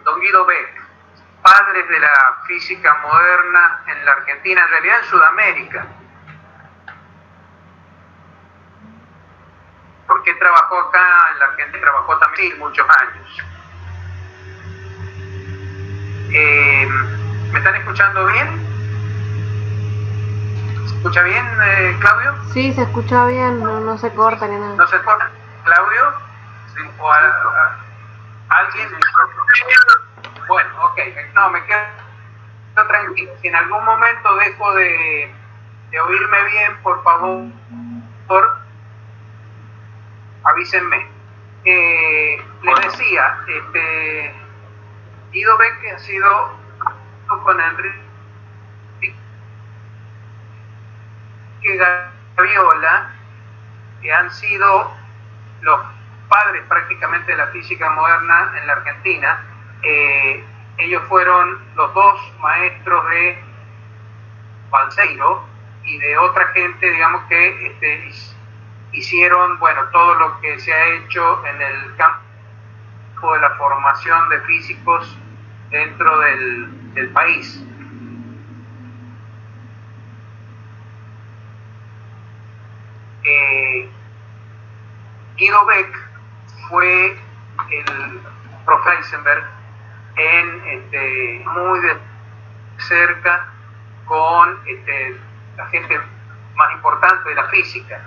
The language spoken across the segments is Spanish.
don Guido Beck, padres de la física moderna en la Argentina, en realidad en Sudamérica, porque trabajó acá en la Argentina, trabajó también muchos años. ¿Me están escuchando bien? ¿Se escucha bien, Claudio? Sí, se escucha bien, no se corta ni nada. ¿No se corta? ¿Claudio? ¿O alguien? Bueno, ok, no, me quedo tranquilo. Si en algún momento dejo de oírme bien, por favor, avísenme. Les decía, Guido Beck ha sido con Enrique Gaviola, que han sido los padres prácticamente de la física moderna en la Argentina. Ellos fueron los dos maestros de Balseiro y de otra gente, digamos, que hicieron, bueno, todo lo que se ha hecho en el campo de la formación de físicos dentro del país. Guido Beck fue el profe Heisenberg muy de cerca con la gente más importante de la física.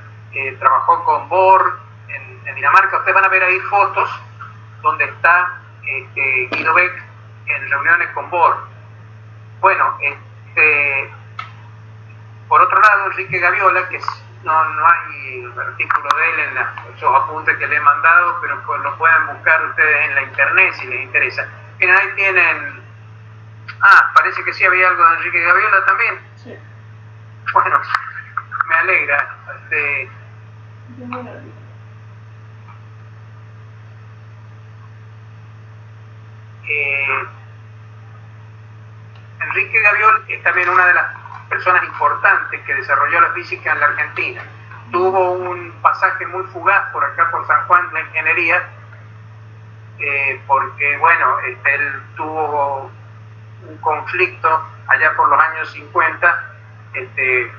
Trabajó con Bohr en Dinamarca. Ustedes van a ver ahí fotos donde está Guido Beck en reuniones con Bohr. Bueno, por otro lado, Enrique Gaviola, que no hay artículo de él en esos apuntes que le he mandado, pero pues lo pueden buscar ustedes en la internet si les interesa. Miren, ahí tienen. Parece que sí había algo de Enrique Gaviola también. Sí. Bueno, me alegra. Enrique Gaviola es también una de las personas importantes que desarrolló la física en la Argentina. Tuvo un pasaje muy fugaz por acá, por San Juan, la ingeniería, porque, bueno, él tuvo un conflicto allá por los años 50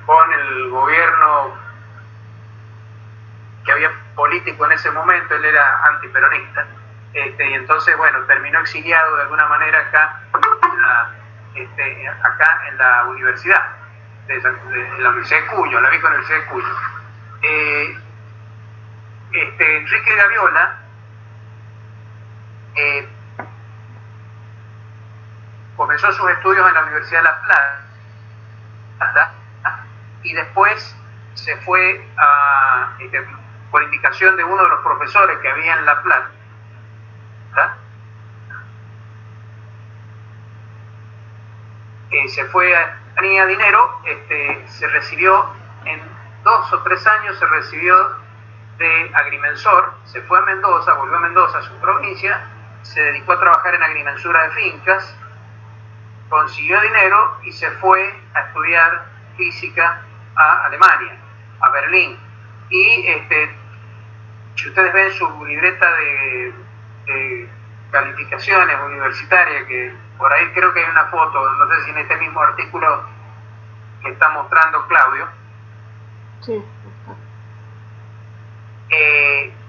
con el gobierno que había político en ese momento. Él era antiperonista, y entonces, bueno, terminó exiliado de alguna manera acá en la universidad, en la Universidad de Cuyo, en la vieja Universidad de Cuyo. Enrique Gaviola comenzó sus estudios en la Universidad de La Plata y después se fue por indicación de uno de los profesores que había en La Plata, se fue, tenía dinero, se recibió en 2 o 3 años, se recibió de agrimensor, se fue a Mendoza, volvió a Mendoza, a su provincia, se dedicó a trabajar en agrimensura de fincas, consiguió dinero y se fue a estudiar física a Alemania, a Berlín. Y si ustedes ven su libreta de calificaciones universitarias, que por ahí creo que hay una foto, no sé si en este mismo artículo que está mostrando Claudio. Sí.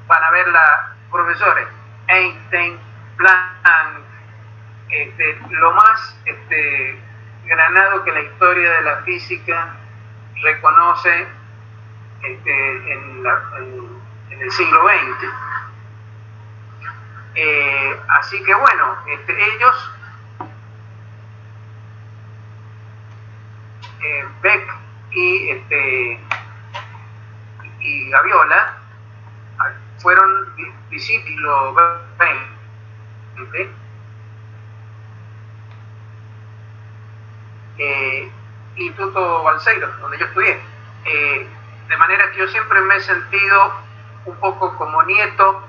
Van a ver profesores Einstein, Planck, lo más granado que la historia de la física reconoce en el siglo XX. Así que bueno, ellos, Beck y Gaviola, fueron discípulos Instituto Balseiro, donde yo estudié. De manera que yo siempre me he sentido un poco como nieto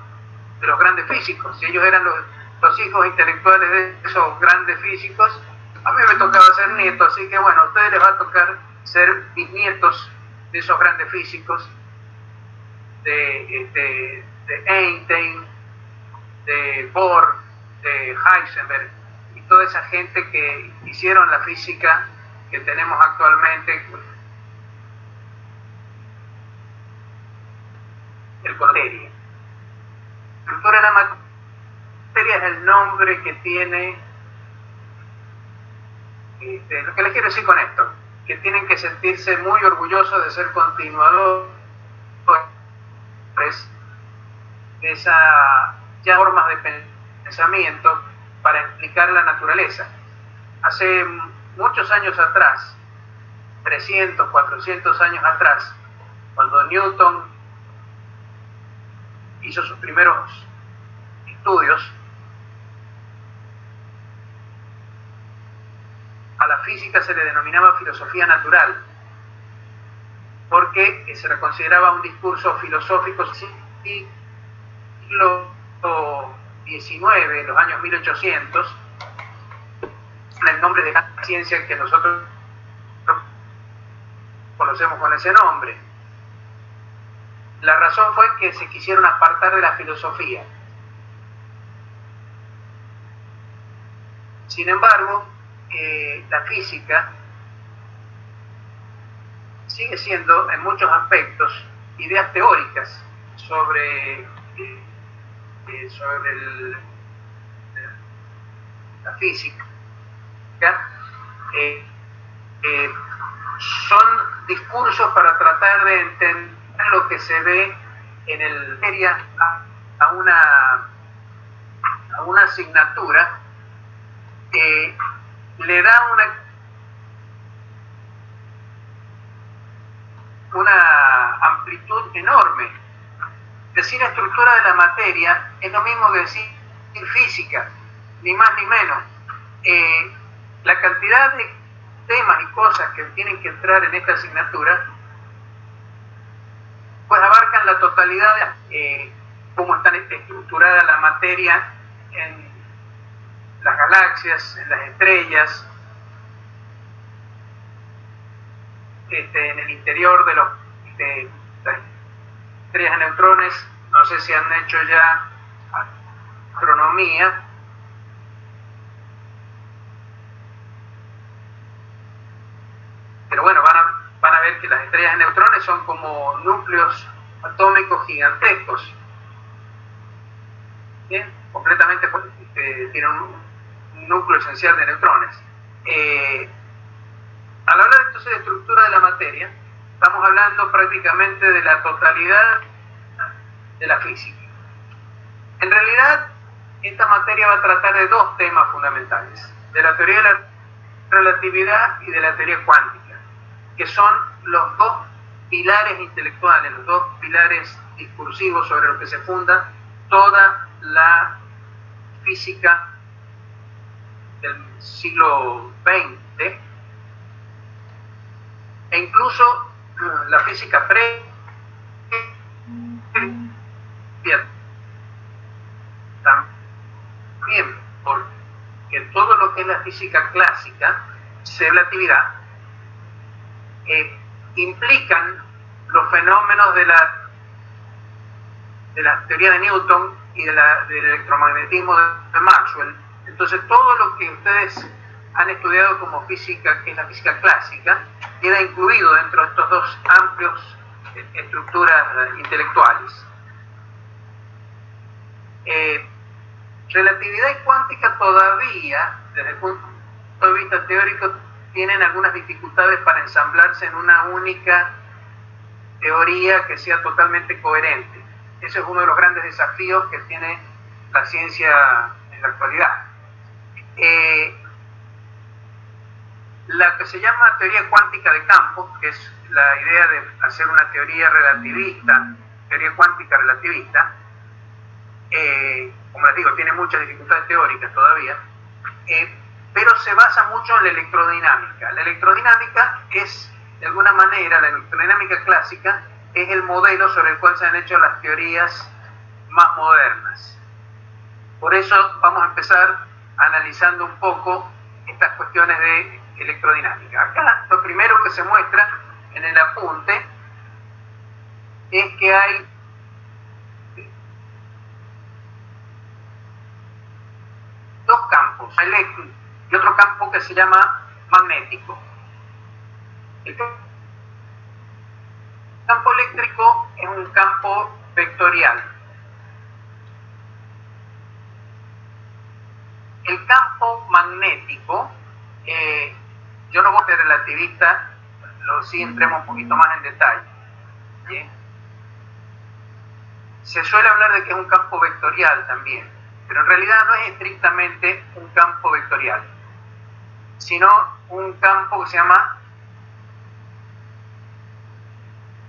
de los grandes físicos. Si ellos eran los hijos intelectuales de esos grandes físicos, a mí me tocaba ser nieto, así que bueno, a ustedes les va a tocar ser bisnietos de esos grandes físicos, de Einstein, de Bohr, de Heisenberg y toda esa gente que hicieron la física que tenemos actualmente. El materia. La estructura de la materia es el nombre que tiene, lo que les quiero decir con esto, que tienen que sentirse muy orgullosos de ser continuadores de esas ya formas de pensamiento para explicar la naturaleza. Hace muchos años atrás, 300, 400 años atrás, cuando Newton hizo sus primeros estudios, a la física se le denominaba filosofía natural, porque se le consideraba un discurso filosófico siglo XIX, los años 1800, el nombre de la ciencia que nosotros conocemos con ese nombre. La razón fue que se quisieron apartar de la filosofía. Sin embargo, la física sigue siendo en muchos aspectos ideas teóricas sobre la física. Son discursos para tratar de entender lo que se ve en el materia a una asignatura que le da una amplitud enorme. Decir estructura de la materia es lo mismo que decir física, ni más ni menos. La cantidad de temas y cosas que tienen que entrar en esta asignatura pues abarcan la totalidad de cómo está estructurada la materia en las galaxias, en las estrellas, en el interior de las estrellas de neutrones. No sé si han hecho ya astronomía, pero bueno, van a ver que las estrellas de neutrones son como núcleos atómicos gigantescos, ¿bien? Completamente tienen un núcleo esencial de neutrones. Al hablar entonces de estructura de la materia, estamos hablando prácticamente de la totalidad de la física. En realidad, esta materia va a tratar de dos temas fundamentales: de la teoría de la relatividad y de la teoría cuántica, que son los dos pilares intelectuales, los dos pilares discursivos sobre los que se funda toda la física del siglo XX, e incluso la física previa también, porque todo lo que es la física clásica de relatividad implican los fenómenos de la teoría de Newton y del electromagnetismo de Maxwell. Entonces todo lo que ustedes han estudiado como física, que es la física clásica, queda incluido dentro de estos dos amplios estructuras intelectuales. Relatividad y cuántica todavía, desde el punto de vista teórico, tienen algunas dificultades para ensamblarse en una única teoría que sea totalmente coherente. Ese es uno de los grandes desafíos que tiene la ciencia en la actualidad. La que se llama teoría cuántica de campo, que es la idea de hacer una teoría relativista, teoría cuántica relativista, como les digo, tiene muchas dificultades teóricas todavía, pero se basa mucho en la electrodinámica. La electrodinámica es, de alguna manera, la electrodinámica clásica es el modelo sobre el cual se han hecho las teorías más modernas. Por eso vamos a empezar analizando un poco estas cuestiones de electrodinámica. Acá lo primero que se muestra en el apunte es que hay campos eléctricos y otro campo que se llama magnético. El campo eléctrico es un campo vectorial. El campo magnético, yo no voy a ser relativista, sí entremos un poquito más en detalle. ¿Sí? Se suele hablar de que es un campo vectorial también, pero en realidad no es estrictamente un campo vectorial, sino un campo que se llama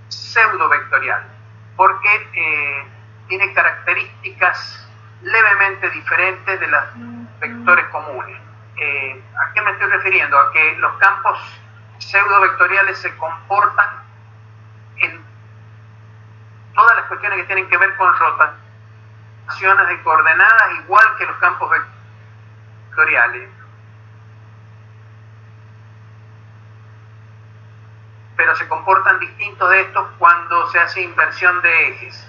pseudo-vectorial, porque tiene características levemente diferentes de los vectores comunes. ¿A qué me estoy refiriendo? A que los campos pseudo-vectoriales se comportan en todas las cuestiones que tienen que ver con rotaciones de coordenadas, igual que los campos vectoriales. Pero se comportan distintos de estos cuando se hace inversión de ejes.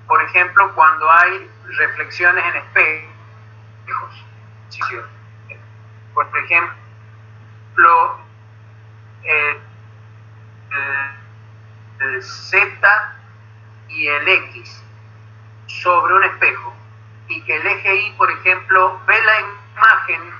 Por ejemplo, cuando hay reflexiones en espejos. Por ejemplo, el Z y el X sobre un espejo, y que el eje Y, por ejemplo, ve la imagen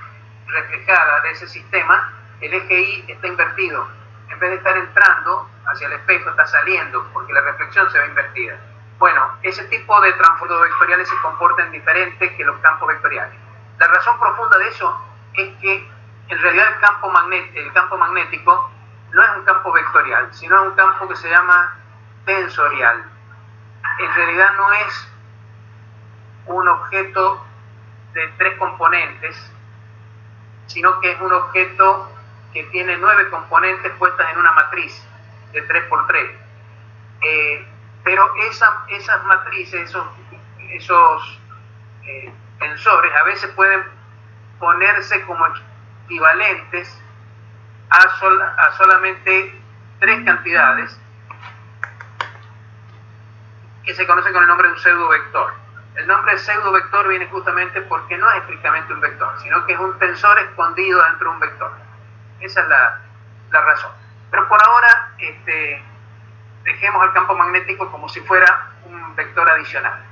reflejada de ese sistema, el eje Y está invertido. En vez de estar entrando hacia el espejo, está saliendo, porque la reflexión se ve invertida. Bueno, ese tipo de transformados vectoriales se comportan diferentes que los campos vectoriales. La razón profunda de eso es que en realidad el campo magnético no es un campo vectorial, sino es un campo que se llama tensorial. En realidad no es un objeto de 3 componentes, sino que es un objeto que tiene 9 componentes puestas en una matriz de 3×3. Pero esas matrices, esos tensores, a veces pueden ponerse como equivalentes a solamente 3 cantidades que se conocen con el nombre de un pseudovector. El nombre de pseudovector viene justamente porque no es estrictamente un vector, sino que es un tensor escondido dentro de un vector. Esa es la razón. Pero por ahora dejemos el campo magnético como si fuera un vector adicional.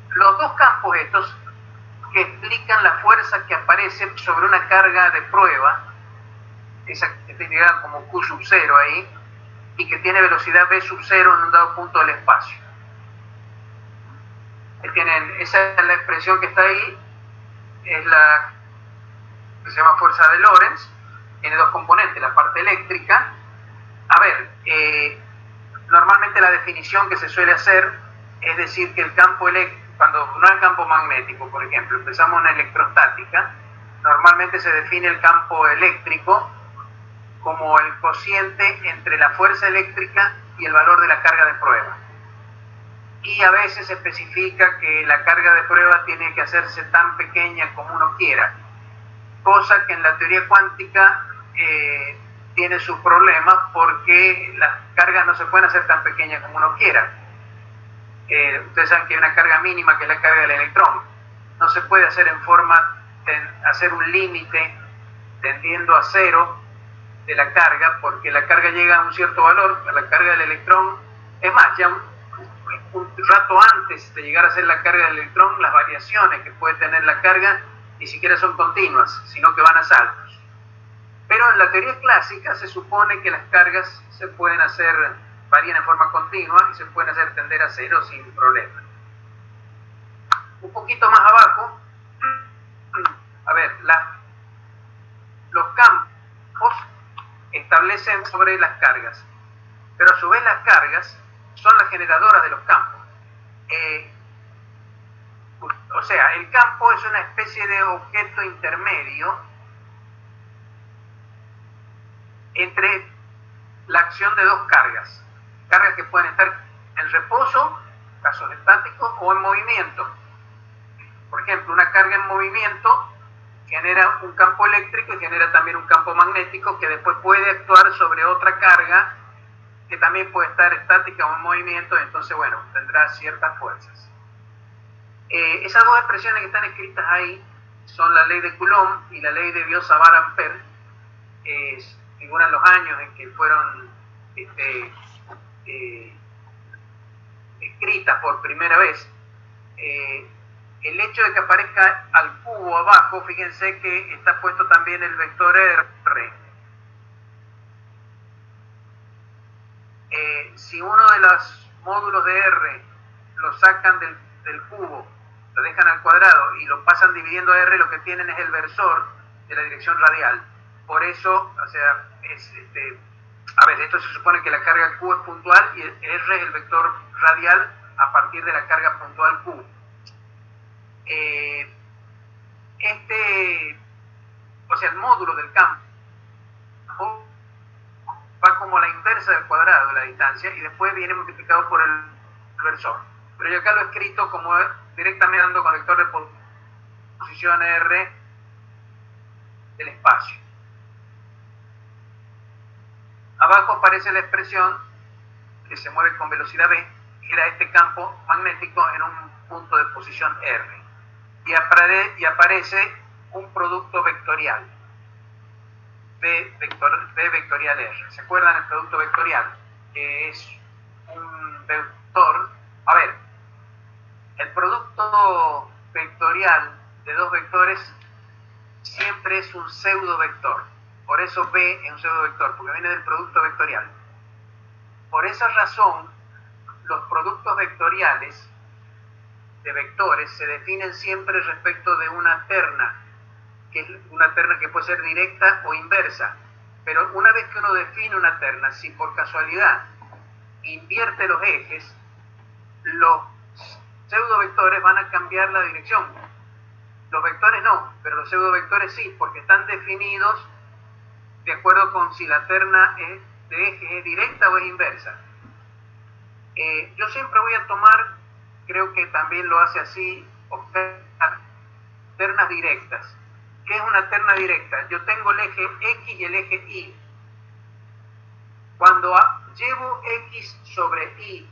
Los dos campos estos que explican la fuerza que aparece sobre una carga de prueba, esa que está indicada como Q sub 0 ahí, y que tiene velocidad v sub 0 en un dado punto del espacio. Esa es la expresión que está ahí, es la que se llama fuerza de Lorentz, tiene 2 componentes, la parte eléctrica. A ver, normalmente la definición que se suele hacer es decir que el campo eléctrico, cuando no hay campo magnético, por ejemplo, empezamos en electrostática, normalmente se define el campo eléctrico como el cociente entre la fuerza eléctrica y el valor de la carga de prueba. Y a veces se especifica que la carga de prueba tiene que hacerse tan pequeña como uno quiera, cosa que en la teoría cuántica tiene sus problemas porque las cargas no se pueden hacer tan pequeñas como uno quiera. Ustedes saben que hay una carga mínima que es la carga del electrón. No se puede hacer hacer un límite tendiendo a 0 de la carga, porque la carga llega a un cierto valor, a la carga del electrón. Es más, ya un rato antes de llegar a ser la carga del electrón, las variaciones que puede tener la carga ni siquiera son continuas, sino que van a saltos. Pero en la teoría clásica se supone que las cargas se pueden varían en forma continua y se pueden hacer tender a 0 sin problema. Un poquito más abajo, a ver, los campos establecen sobre las cargas, pero a su vez las cargas son las generadoras de los campos. O sea, el campo es una especie de objeto intermedio entre la acción de 2 cargas que pueden estar en reposo, casos estáticos, o en movimiento. Por ejemplo, una carga en movimiento genera un campo eléctrico y genera también un campo magnético que después puede actuar sobre otra carga que también puede estar estática o en movimiento, entonces, bueno, tendrá ciertas fuerzas. Esas dos expresiones que están escritas ahí son la ley de Coulomb y la ley de Biot-Savart-Ampère. Figuran los años en que fueron escritas por primera vez. El hecho de que aparezca al cubo abajo, fíjense que está puesto también el vector R. Si uno de los módulos de R lo sacan del cubo, lo dejan al cuadrado y lo pasan dividiendo a R, lo que tienen es el versor de la dirección radial. Por eso, o sea, a ver, esto se supone que la carga Q es puntual y R es el vector radial a partir de la carga puntual Q. O sea, el módulo del campo va como la inversa del cuadrado de la distancia y después viene multiplicado por el versor. Pero yo acá lo he escrito como directamente dando con vector de posición R del espacio. Abajo aparece la expresión que se mueve con velocidad v, que era este campo magnético en un punto de posición R. Y aparece un producto vectorial, V vectorial R. ¿Se acuerdan el producto vectorial? Que es un vector. A ver, el producto vectorial de dos vectores siempre es un pseudovector. Por eso V es un pseudovector, porque viene del producto vectorial. Por esa razón, los productos vectoriales de vectores se definen siempre respecto de una terna, que es una terna que puede ser directa o inversa. Pero una vez que uno define una terna, si por casualidad invierte los ejes, los pseudovectores van a cambiar la dirección. Los vectores no, pero los pseudovectores sí, porque están definidos de acuerdo con si la terna de ejes es directa o es inversa. Yo siempre voy a tomar, creo que también lo hace así, ternas directas. ¿Qué es una terna directa? Yo tengo el eje X y el eje Y. Cuando llevo X sobre Y,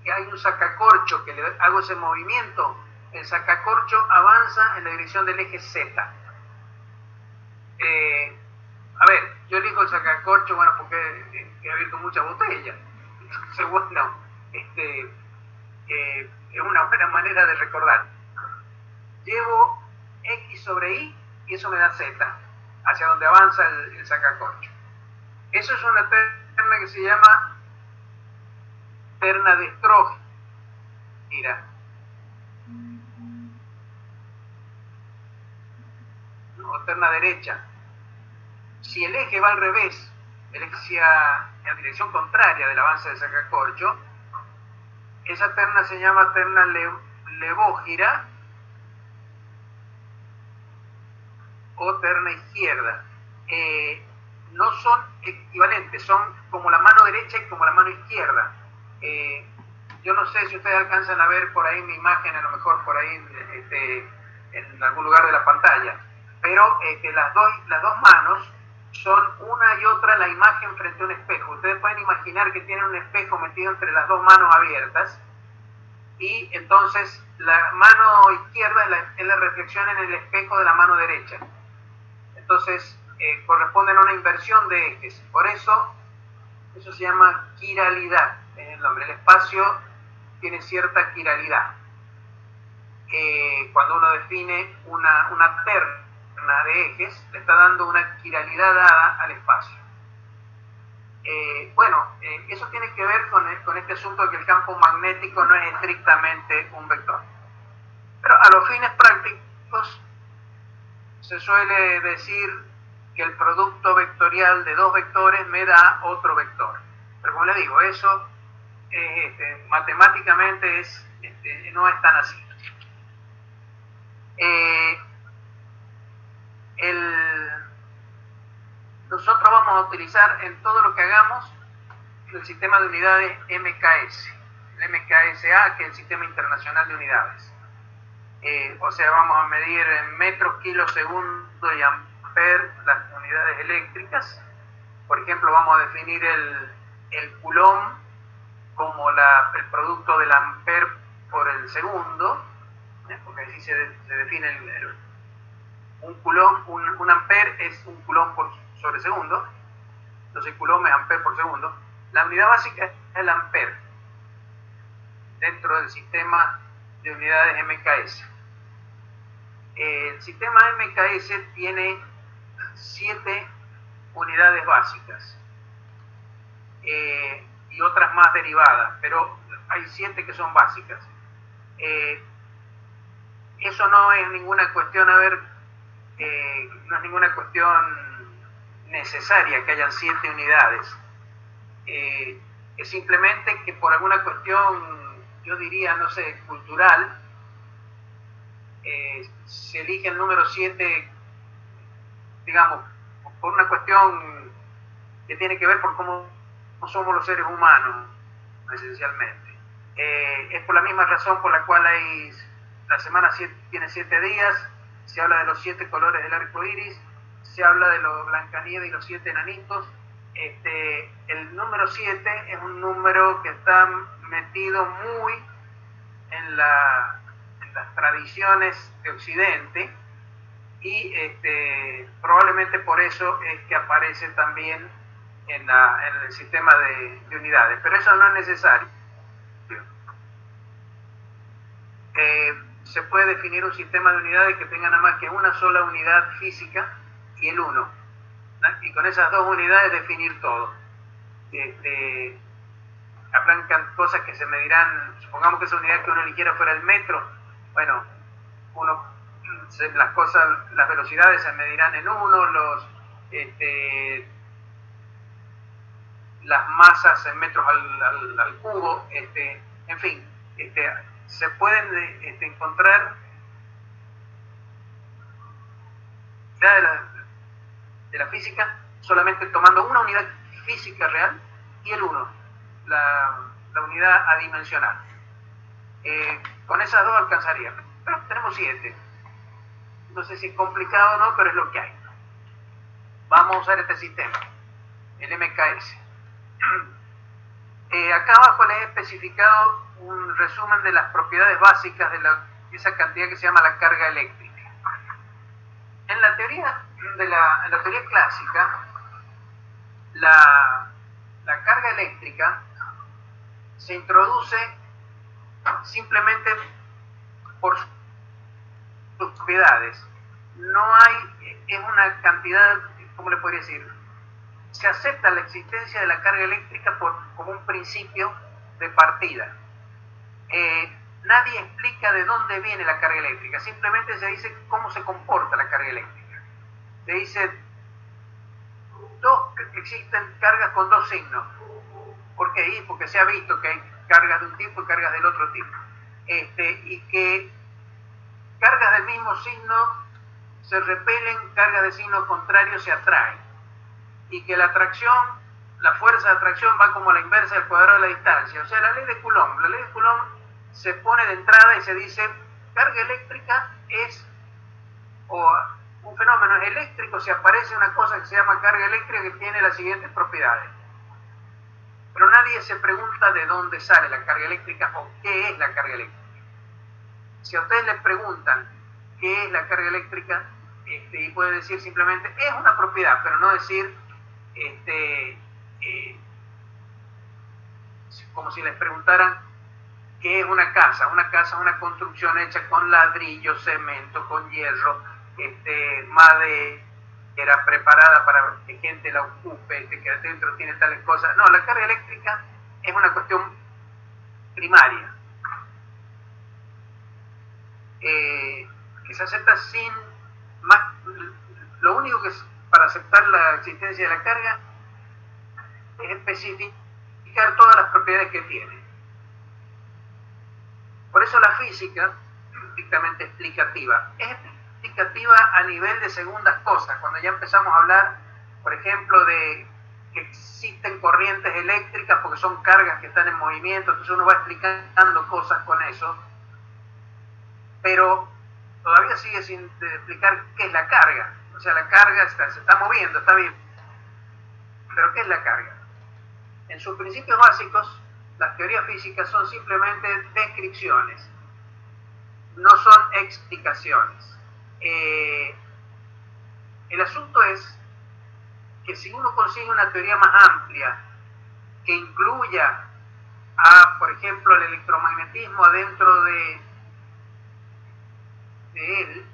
que hay un sacacorcho que le hago ese movimiento, el sacacorcho avanza en la dirección del eje Z. A ver, yo elijo el sacacorcho, bueno, porque he abierto muchas botellas. Entonces, bueno, es una buena manera de recordar. Llevo X sobre Y y eso me da Z, hacia donde avanza el sacacorcho. Eso es una terna que se llama terna de Stroh. Mira. O terna derecha. Si el eje va al revés, el eje hacia en dirección contraria del avance del sacacorcho, esa terna se llama terna levógira o terna izquierda. No son equivalentes, son como la mano derecha y como la mano izquierda. Yo no sé si ustedes alcanzan a ver por ahí mi imagen, a lo mejor por ahí en algún lugar de la pantalla, pero las dos manos son una y otra la imagen frente a un espejo. Ustedes pueden imaginar que tienen un espejo metido entre las dos manos abiertas y entonces la mano izquierda es la reflexión en el espejo de la mano derecha. Entonces corresponden a una inversión de ejes. Por eso se llama quiralidad en el nombre. El espacio tiene cierta quiralidad. Cuando uno define una terna de ejes, le está dando una quiralidad dada al espacio. Eso tiene que ver con este asunto de que el campo magnético no es estrictamente un vector. Pero a los fines prácticos se suele decir que el producto vectorial de dos vectores me da otro vector. Pero como les digo, eso matemáticamente no es tan así. Nosotros vamos a utilizar en todo lo que hagamos el sistema de unidades MKS, el MKSA, que es el Sistema Internacional de Unidades. O sea, vamos a medir en metros, kilos, segundos y amperes las unidades eléctricas. Por ejemplo, vamos a definir el coulomb como el producto del ampere por el segundo, porque así se define un coulomb, un ampere es un coulomb sobre segundo, entonces coulomb es ampere por segundo. La unidad básica es el ampere dentro del sistema de unidades MKS. El sistema MKS tiene 7 unidades básicas y otras más derivadas, pero hay 7 que son básicas. Eso no es ninguna cuestión, no es ninguna cuestión necesaria que hayan 7 unidades. Es simplemente que por alguna cuestión, yo diría, no sé, cultural, se elige el número 7, digamos, por una cuestión que tiene que ver por cómo somos los seres humanos, esencialmente. Es por la misma razón por la cual la semana tiene 7 días, se habla de los 7 colores del arco iris, se habla de los Blancanieves y los 7 enanitos. El número 7 es un número que está metido muy en las tradiciones de Occidente y probablemente por eso es que aparece también en el sistema de unidades, pero eso no es necesario. Se puede definir un sistema de unidades que tenga nada más que una sola unidad física y el 1, y con esas 2 unidades definir todo. Habrán cosas que se medirán, supongamos que esa unidad que uno eligiera fuera el metro, bueno, las velocidades se medirán en 1, las masas en metros al cubo, en fin, se pueden encontrar de la física solamente tomando una unidad física real y el 1, la unidad adimensional. Con esas 2 alcanzaría, pero tenemos 7. No sé si es complicado o no, pero es lo que hay. Vamos a usar este sistema, el MKS. Acá abajo les he especificado un resumen de las propiedades básicas de esa cantidad que se llama la carga eléctrica. En la teoría clásica, la carga eléctrica se introduce simplemente por sus propiedades. No es una cantidad, ¿cómo le podría decir? Se acepta la existencia de la carga eléctrica como un principio de partida. Nadie explica de dónde viene la carga eléctrica, simplemente se dice cómo se comporta la carga eléctrica. Se dice, existen cargas con 2 signos. ¿Por qué? Porque se ha visto que hay cargas de un tipo y cargas del otro tipo. Y que cargas del mismo signo se repelen, cargas de signo contrario se atraen. Y que la fuerza de atracción va como a la inversa del cuadrado de la distancia. O sea, la ley de Coulomb. La ley de Coulomb se pone de entrada y se dice, carga eléctrica es, o un fenómeno es eléctrico si aparece una cosa que se llama carga eléctrica que tiene las siguientes propiedades. Pero nadie se pregunta de dónde sale la carga eléctrica o qué es la carga eléctrica. Si a ustedes les preguntan qué es la carga eléctrica, y puede decir simplemente, es una propiedad, pero no decir, como si les preguntaran qué es una casa. Una casa es una construcción hecha con ladrillo, cemento, con hierro, madera preparada para que gente la ocupe, que adentro tiene tales cosas. No, la carga eléctrica es una cuestión primaria, que se acepta sin más. Lo único que es para aceptar la existencia de la carga es especificar todas las propiedades que tiene. Por eso la física, estrictamente explicativa, es explicativa a nivel de segundas cosas. Cuando ya empezamos a hablar, por ejemplo, de que existen corrientes eléctricas porque son cargas que están en movimiento, entonces uno va explicando cosas con eso, pero todavía sigue sin explicar qué es la carga. O sea, la carga se está moviendo, está bien, pero ¿qué es la carga? En sus principios básicos, las teorías físicas son simplemente descripciones, no son explicaciones. El asunto es que si uno consigue una teoría más amplia que incluya por ejemplo, el electromagnetismo adentro de él,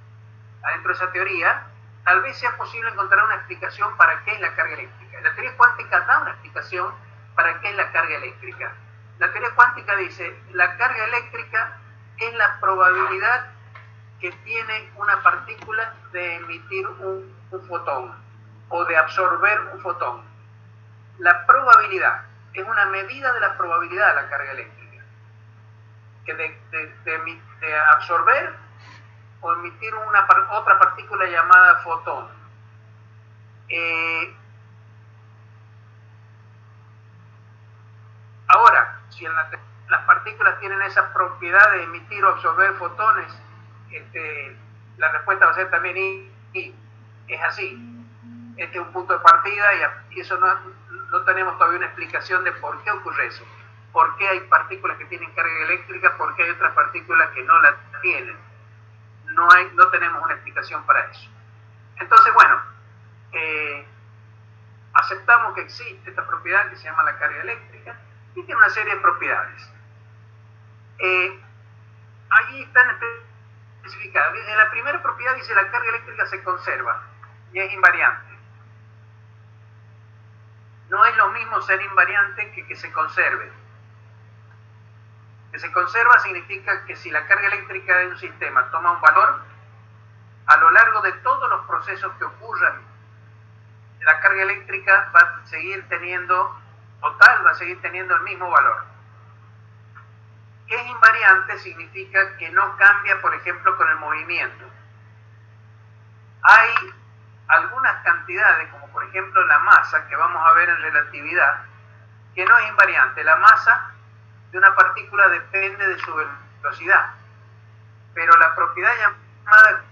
adentro de esa teoría, tal vez sea posible encontrar una explicación para qué es la carga eléctrica. La teoría cuántica da una explicación para qué es la carga eléctrica. La teoría cuántica dice, la carga eléctrica es la probabilidad que tiene una partícula de emitir un fotón o de absorber un fotón. La probabilidad es una medida de la probabilidad de la carga eléctrica, que de absorber o emitir otra partícula llamada fotón. Ahora, si las partículas tienen esa propiedad de emitir o absorber fotones, la respuesta va a ser también y es así. Este es un punto de partida y eso no tenemos todavía una explicación de por qué ocurre eso. ¿Por qué hay partículas que tienen carga eléctrica? ¿Por qué hay otras partículas que no la tienen? No tenemos una explicación para eso. Entonces, bueno, aceptamos que existe esta propiedad que se llama la carga eléctrica y tiene una serie de propiedades. Allí están especificadas. En la primera propiedad dice la carga eléctrica se conserva y es invariante. No es lo mismo ser invariante que se conserve. Que se conserva significa que si la carga eléctrica de un sistema toma un valor, a lo largo de todos los procesos que ocurran, la carga eléctrica va a seguir teniendo el mismo valor. Que es invariante significa que no cambia, por ejemplo, con el movimiento. Hay algunas cantidades, como por ejemplo la masa, que vamos a ver en relatividad, que no es invariante. La masa de una partícula depende de su velocidad, pero la propiedad llamada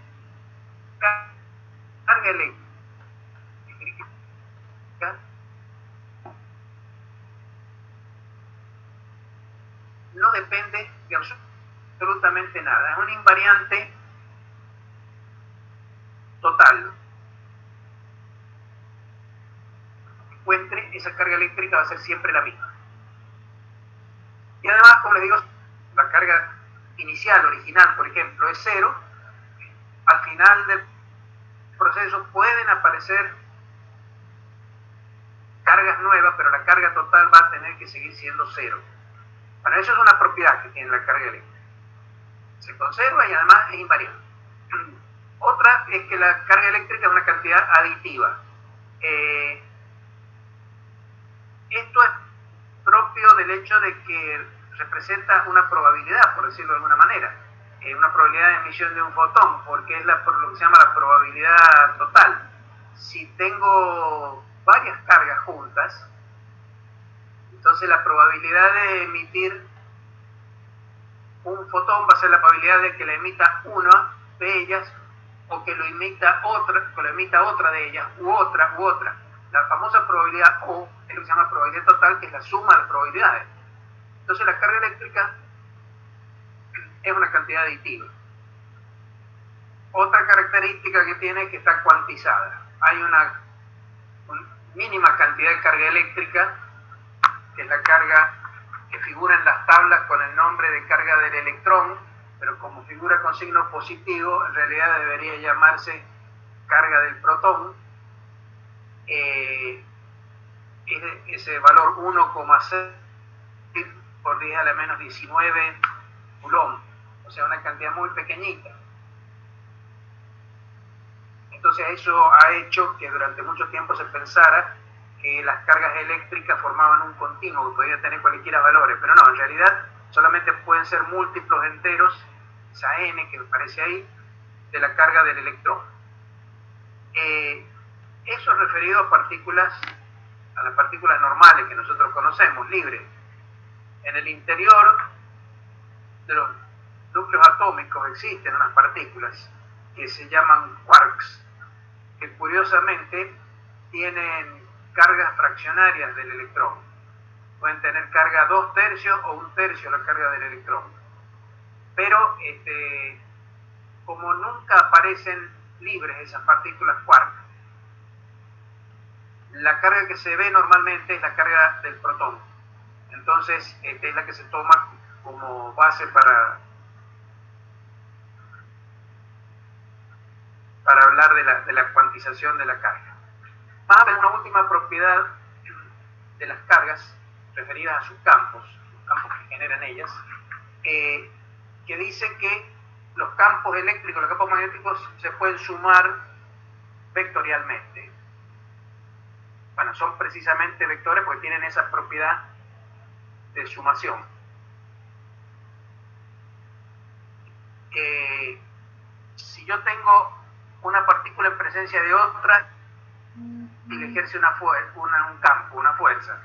carga eléctrica no depende de absolutamente nada. Es un invariante total. Esa carga eléctrica va a ser siempre la misma. Y además, como les digo, la carga inicial, original, por ejemplo, es 0. Al final del proceso pueden aparecer cargas nuevas, pero la carga total va a tener que seguir siendo 0. Bueno, eso es una propiedad que tiene la carga eléctrica. Se conserva y además es invariante. Otra es que la carga eléctrica es una cantidad aditiva. Esto es propio del hecho de que representa una probabilidad, por decirlo de alguna manera, una probabilidad de emisión de un fotón, porque es por lo que se llama la probabilidad total. Si tengo varias cargas juntas, entonces la probabilidad de emitir un fotón va a ser la probabilidad de que la emita una de ellas o que lo emita otra de ellas u otra. La famosa probabilidad O es lo que se llama probabilidad total, que es la suma de las probabilidades. Entonces la carga eléctrica es una cantidad aditiva. Otra característica que tiene es que está cuantizada. Hay una mínima cantidad de carga eléctrica, que es la carga que figura en las tablas con el nombre de carga del electrón, pero como figura con signo positivo, en realidad debería llamarse carga del protón. Ese valor 1,6 por 10 a la menos 19 coulomb, o sea, una cantidad muy pequeñita. Entonces eso ha hecho que durante mucho tiempo se pensara que las cargas eléctricas formaban un continuo, que podían tener cualquiera valores, pero no, en realidad solamente pueden ser múltiplos enteros, esa n que aparece ahí, de la carga del electrón. Eso es referido a las partículas normales que nosotros conocemos, libres. En el interior de los núcleos atómicos existen unas partículas que se llaman quarks, que curiosamente tienen cargas fraccionarias del electrón. pueden tener carga 2/3 o 1/3 la carga del electrón. Pero como nunca aparecen libres esas partículas quark, la carga que se ve normalmente es la carga del protón. Entonces es la que se toma como base para hablar de la cuantización de la carga. Vamos a ver una última propiedad de las cargas referidas a sus campos que generan ellas, que dice que los campos eléctricos, los campos magnéticos se pueden sumar vectorialmente. Bueno, son precisamente vectores porque tienen esa propiedad de sumación. Si yo tengo una partícula en presencia de otra y le ejerce un campo, una fuerza,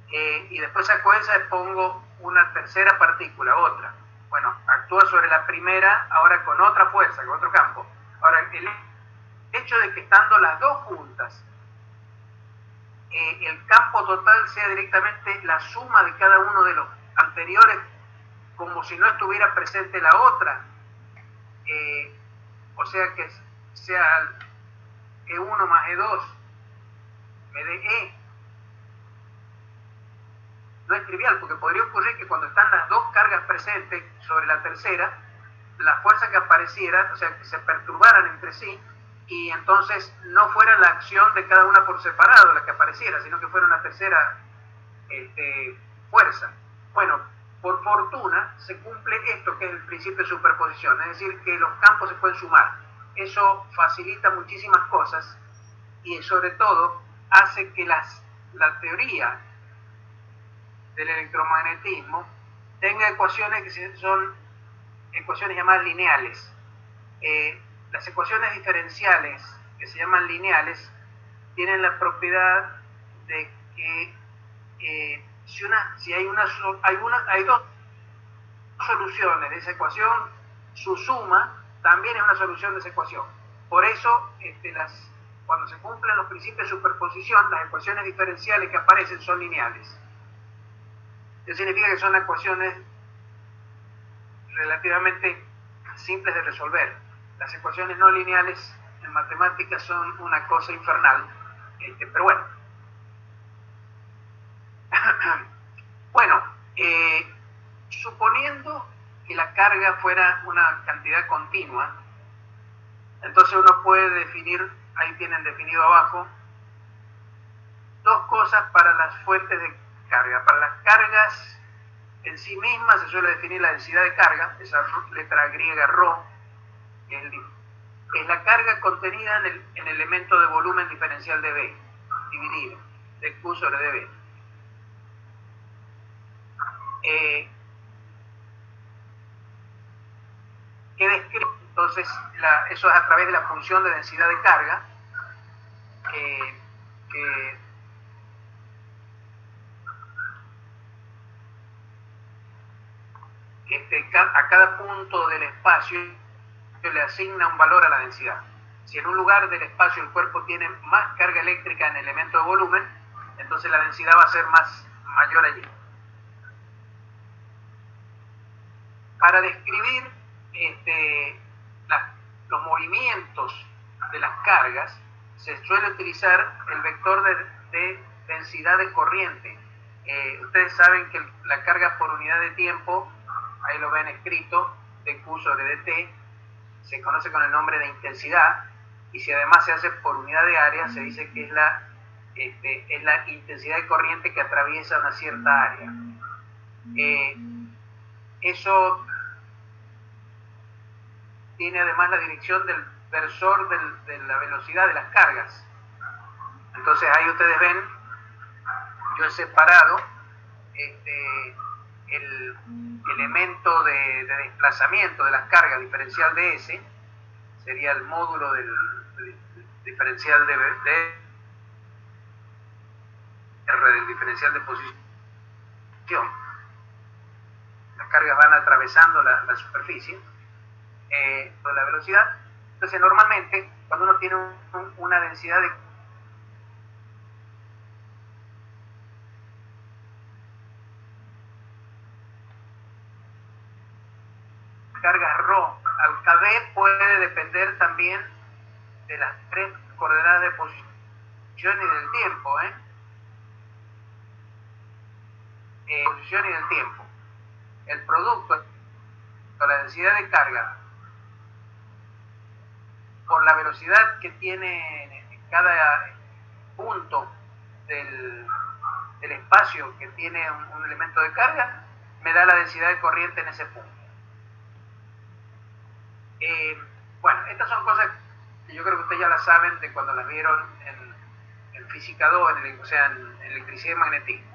y después saco esa y pongo una tercera partícula, otra. Bueno, actúa sobre la primera ahora con otra fuerza, con otro campo. Ahora, el hecho de que estando las dos juntas, el campo total sea directamente la suma de cada uno de los anteriores, como si no estuviera presente la otra, o sea que sea E1 más E2 me dé E. No es trivial, porque podría ocurrir que cuando están las dos cargas presentes sobre la tercera, la fuerza que apareciera, o sea, que se perturbaran entre sí, y entonces no fuera la acción de cada una por separado la que apareciera, sino que fuera una tercera fuerza. Bueno, por fortuna se cumple esto que es el principio de superposición, es decir, que los campos se pueden sumar. Eso facilita muchísimas cosas y sobre todo hace que la teoría del electromagnetismo tenga ecuaciones que son ecuaciones llamadas lineales. Las ecuaciones diferenciales que se llaman lineales tienen la propiedad de que si hay dos soluciones de esa ecuación, su suma también es una solución de esa ecuación. Por eso cuando se cumplen los principios de superposición, las ecuaciones diferenciales que aparecen son lineales. Eso significa que son ecuaciones relativamente simples de resolver. Las ecuaciones no lineales en matemáticas son una cosa infernal, pero bueno. Bueno, suponiendo que la carga fuera una cantidad continua, entonces uno puede definir, ahí tienen definido abajo, dos cosas para las fuentes de carga. Para las cargas en sí mismas se suele definir la densidad de carga, esa letra griega ρ, es la carga contenida en el elemento de volumen diferencial de B, dividido, de Q sobre dB. Que describe, entonces, eso es a través de la función de densidad de carga, que a cada punto del espacio le asigna un valor a la densidad. Si en un lugar del espacio el cuerpo tiene más carga eléctrica en el elemento de volumen, entonces la densidad va a ser mayor allí. Para describir los movimientos de las cargas, se suele utilizar el vector de densidad de corriente. Ustedes saben que la carga por unidad de tiempo, ahí lo ven escrito, dQ sobre dt, se conoce con el nombre de intensidad, y si además se hace por unidad de área, se dice que es la intensidad de corriente que atraviesa una cierta área. Eso tiene además la dirección del versor de la velocidad de las cargas. Entonces ahí ustedes ven, yo he separado el elemento de desplazamiento de las cargas diferencial de S, sería el módulo del diferencial de R, del diferencial de posición. Las cargas van atravesando la superficie de la velocidad. Entonces normalmente cuando uno tiene una densidad de cargas ρ al kb puede depender también de las tres coordenadas de posición y del tiempo, posición y del tiempo. El producto de la densidad de carga por la velocidad que tiene cada punto del espacio que tiene un elemento de carga, me da la densidad de corriente en ese punto. Bueno, estas son cosas que yo creo que ustedes ya las saben de cuando las vieron en física 2, o sea, en electricidad y magnetismo.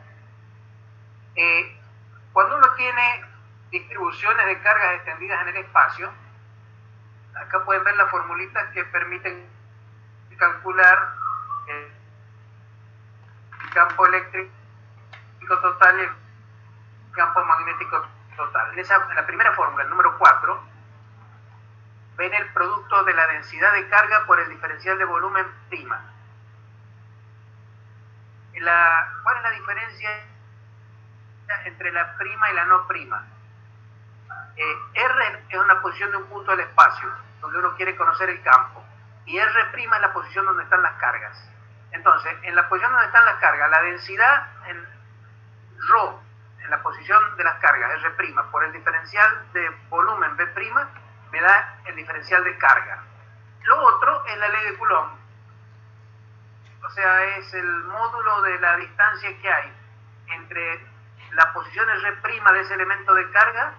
Cuando uno tiene distribuciones de cargas extendidas en el espacio, acá pueden ver las formulitas que permiten calcular el campo eléctrico total y el campo magnético total. En la primera fórmula, el número 4, ven el producto de la densidad de carga por el diferencial de volumen prima. ¿Cuál es la diferencia entre la prima y la no prima? R es una posición de un punto del espacio, donde uno quiere conocer el campo, y R' es la posición donde están las cargas. Entonces, en la posición donde están las cargas, la densidad en ρ, en la posición de las cargas, R', por el diferencial de volumen B', me da el diferencial de carga. Lo otro es la ley de Coulomb, o sea, es el módulo de la distancia que hay entre la posición R' de ese elemento de carga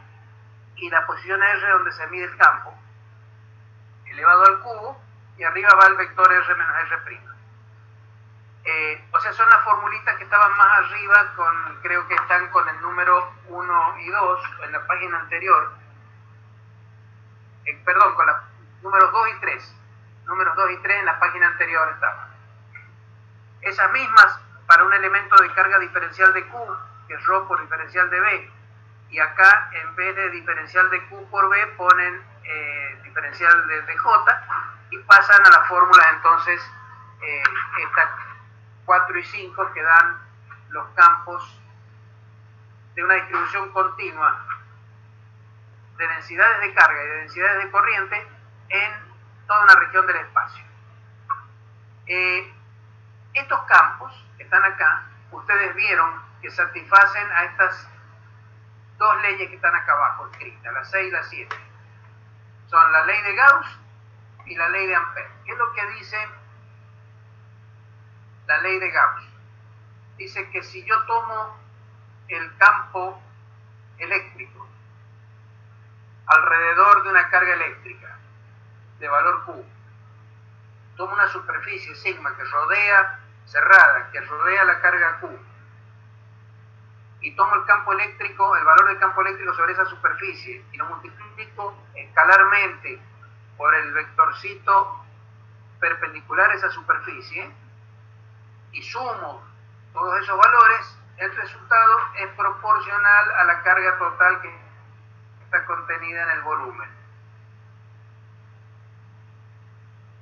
y la posición R donde se mide el campo, elevado al cubo, y arriba va el vector R menos R'. O sea, son las formulitas que estaban más arriba, creo que están con el número 1 y 2 en la página anterior, perdón, con los números 2 y 3. Números 2 y 3 en la página anterior estaban. Esas mismas para un elemento de carga diferencial de Q, que es ρ por diferencial de B, y acá en vez de diferencial de Q por B ponen diferencial de J, y pasan a las fórmulas entonces estas 4 y 5 que dan los campos de una distribución continua de densidades de carga y de densidades de corriente en toda una región del espacio. Estos campos que están acá, ustedes vieron que satisfacen a estas dos leyes que están acá abajo escritas, la 6 y la 7. Son la ley de Gauss y la ley de Ampère. ¿Qué es lo que dice la ley de Gauss? Dice que si yo tomo el campo eléctrico alrededor de una carga eléctrica de valor Q, tomo una superficie sigma que rodea, cerrada, que rodea la carga Q, y tomo el campo eléctrico, el valor del campo eléctrico sobre esa superficie, y lo multiplico escalarmente por el vectorcito perpendicular a esa superficie, y sumo todos esos valores, el resultado es proporcional a la carga total que está contenida en el volumen,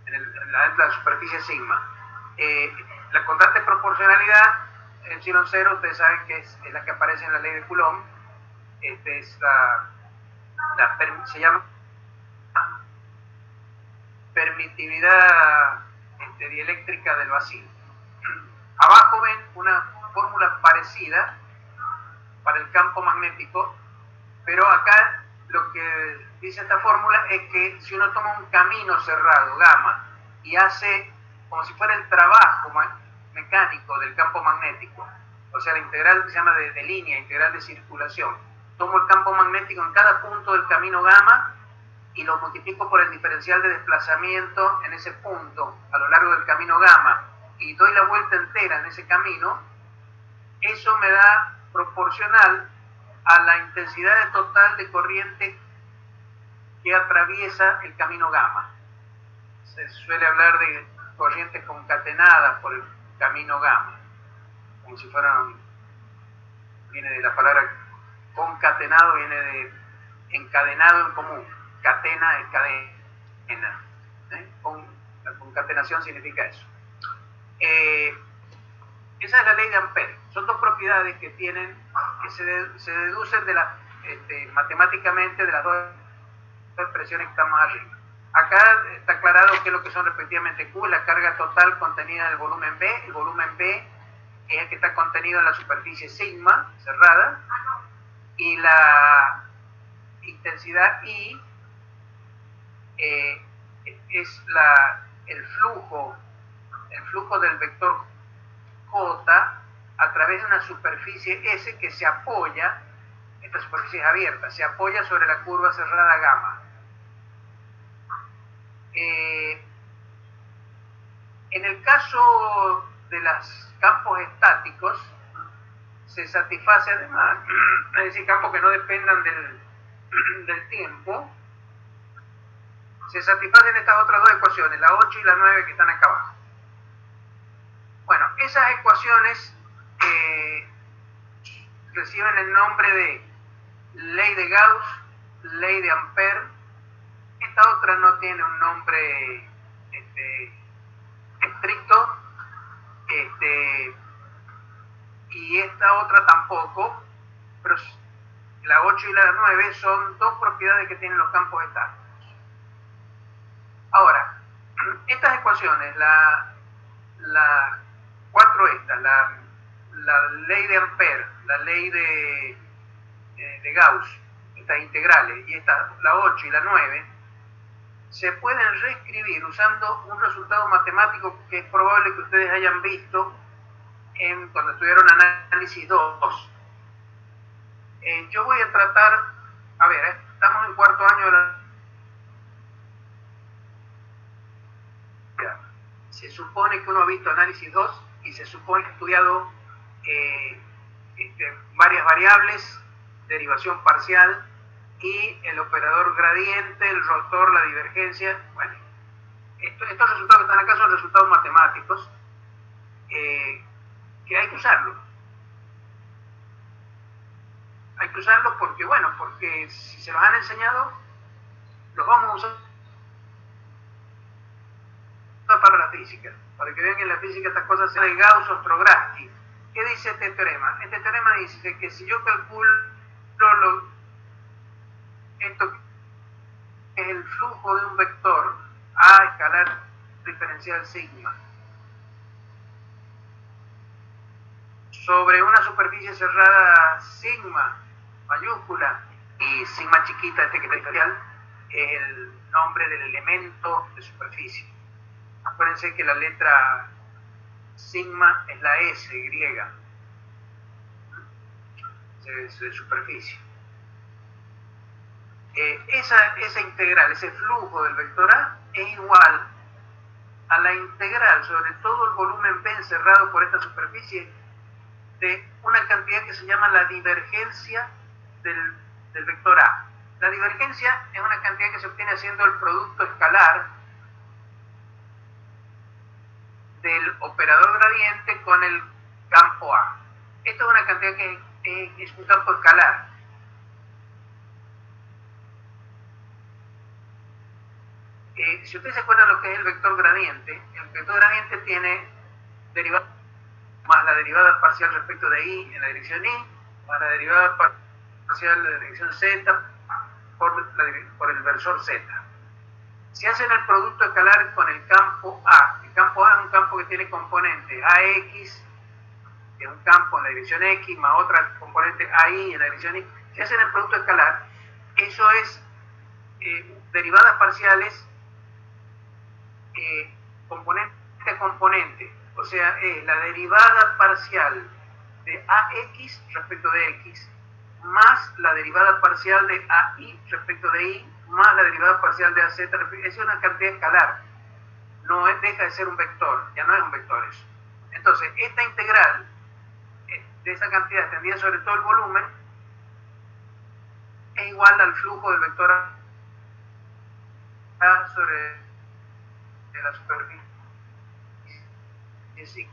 en la superficie sigma. La constante proporcionalidad, epsilon 0, ustedes saben que es la que aparece en la ley de Coulomb. Es se llama permitividad dieléctrica del vacío. Abajo ven una fórmula parecida para el campo magnético, pero acá lo que dice esta fórmula es que si uno toma un camino cerrado, gamma, y hace como si fuera el trabajo mecánico del campo magnético, o sea, la integral que se llama de línea, integral de circulación, tomo el campo magnético en cada punto del camino gamma y lo multiplico por el diferencial de desplazamiento en ese punto a lo largo del camino gamma, y doy la vuelta entera en ese camino, eso me da proporcional a la intensidad total de corriente que atraviesa el camino gamma. Se suele hablar de corrientes concatenadas por el camino gamma, como si fueran, viene de la palabra concatenado, viene de encadenado en común, catena es cadena, la concatenación significa eso. Esa es la ley de Ampère. Son dos propiedades que tienen, que se deducen de matemáticamente de las dos expresiones que están más arriba. Acá está aclarado qué es lo que son respectivamente Q, la carga total contenida en el volumen B. El volumen B es el que está contenido en la superficie sigma cerrada, y la intensidad I es el flujo del vector J a través de una superficie S que se apoya, esta superficie es abierta, se apoya sobre la curva cerrada gamma. En el caso de los campos estáticos, se satisface además, es decir, campos que no dependan del tiempo, se satisfacen estas otras dos ecuaciones, la 8 y la 9 que están acá abajo. Bueno, esas ecuaciones reciben el nombre de ley de Gauss, ley de Ampère. Esta otra no tiene un nombre estricto, y esta otra tampoco, pero la 8 y la 9 son dos propiedades que tienen los campos estáticos. Ahora, estas ecuaciones, la 4 esta, la ley de Ampère, la ley de Gauss, estas integrales, y la 8 y la 9, se pueden reescribir usando un resultado matemático que es probable que ustedes hayan visto cuando estudiaron análisis 2. Yo voy a tratar, a ver, estamos en cuarto año de la... Se supone que uno ha visto análisis 2 y se supone que ha estudiado varias variables, derivación parcial y el operador gradiente, el rotor, la divergencia. Bueno, estos resultados que están acá son resultados matemáticos que hay que usarlos. Hay que usarlos porque, bueno, porque si se los han enseñado, los vamos a usar para la física, para que vean que en la física estas cosas se de Gauss-Ostrogradski. ¿Qué dice este teorema? Este teorema dice que si yo calculo esto que es el flujo de un vector A escalar diferencial sigma sobre una superficie cerrada sigma mayúscula y sigma chiquita, que es vectorial, es el nombre del elemento de superficie. Acuérdense que la letra sigma es la S griega de superficie. Esa integral, ese flujo del vector A, es igual a la integral sobre todo el volumen B encerrado por esta superficie de una cantidad que se llama la divergencia del vector A. La divergencia es una cantidad que se obtiene haciendo el producto escalar del operador gradiente con el campo A. Esto es una cantidad que es un campo escalar. Si ustedes se acuerdan lo que es el vector gradiente tiene derivada más la derivada parcial respecto de I en la dirección I, más la derivada parcial de la dirección Z por el versor Z. Si hacen el producto escalar con el campo A es un campo que tiene componentes AX, que es un campo en la dirección X, más otra componente AI en la dirección Y. Si hacen el producto escalar, eso es derivadas parciales componente a componente, o sea, es la derivada parcial de AX respecto de X, más la derivada parcial de AI respecto de Y, más la derivada parcial de AZ respecto de... Es una cantidad escalar, no deja de ser un vector, ya no es un vector eso. Entonces, esta integral de esa cantidad extendida sobre todo el volumen es igual al flujo del vector A sobre la superficie. Sí.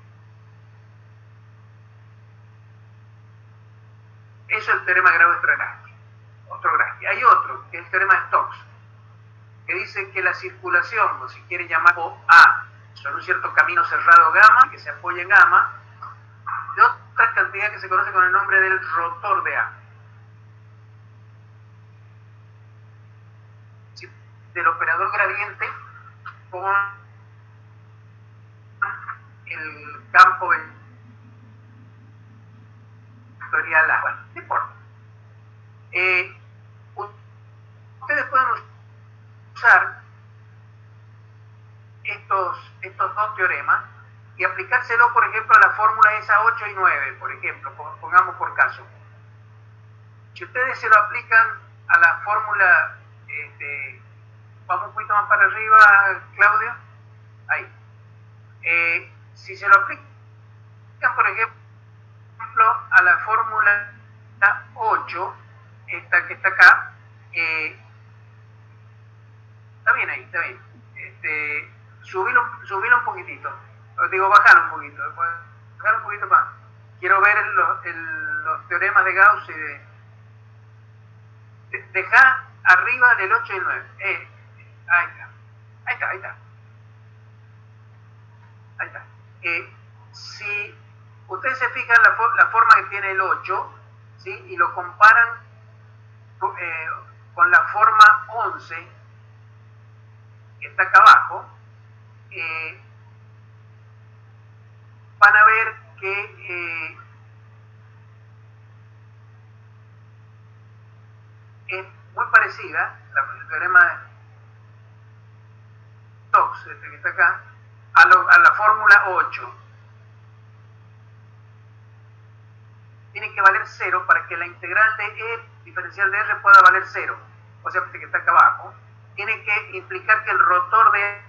Eso es el teorema de Grau-Ostrogradski. Hay otro, que es el teorema de Stokes, que dice que la circulación, o si quiere llamar A, sobre un cierto camino cerrado gamma, que se apoya en gamma, de otra cantidad que se conoce con el nombre del rotor de A. del operador gradiente con el campo vectorial A. Bueno, no importa. Ustedes pueden usar estos dos teoremas y aplicárselo, por ejemplo, a la fórmula esa 8 y 9, por ejemplo, pongamos por caso. Si ustedes se lo aplican a la fórmula, vamos un poquito más para arriba, Claudio, ahí. Si se lo aplican, por ejemplo, a la fórmula 8, esta que está acá, está bien ahí, está bien. Subilo un poquitito, os digo bajar un poquito más. Quiero ver los teoremas de Gauss y dejar arriba del 8 y el 9. Ahí está. Si ustedes se fijan la forma que tiene el 8, ¿sí? Y lo comparan con la forma 11, que está acá abajo, van a ver que es muy parecida, el teorema de Stokes, que está acá, a la fórmula 8. Tiene que valer 0 para que la integral de E diferencial de R pueda valer 0. O sea, que está acá abajo. Tiene que implicar que el rotor de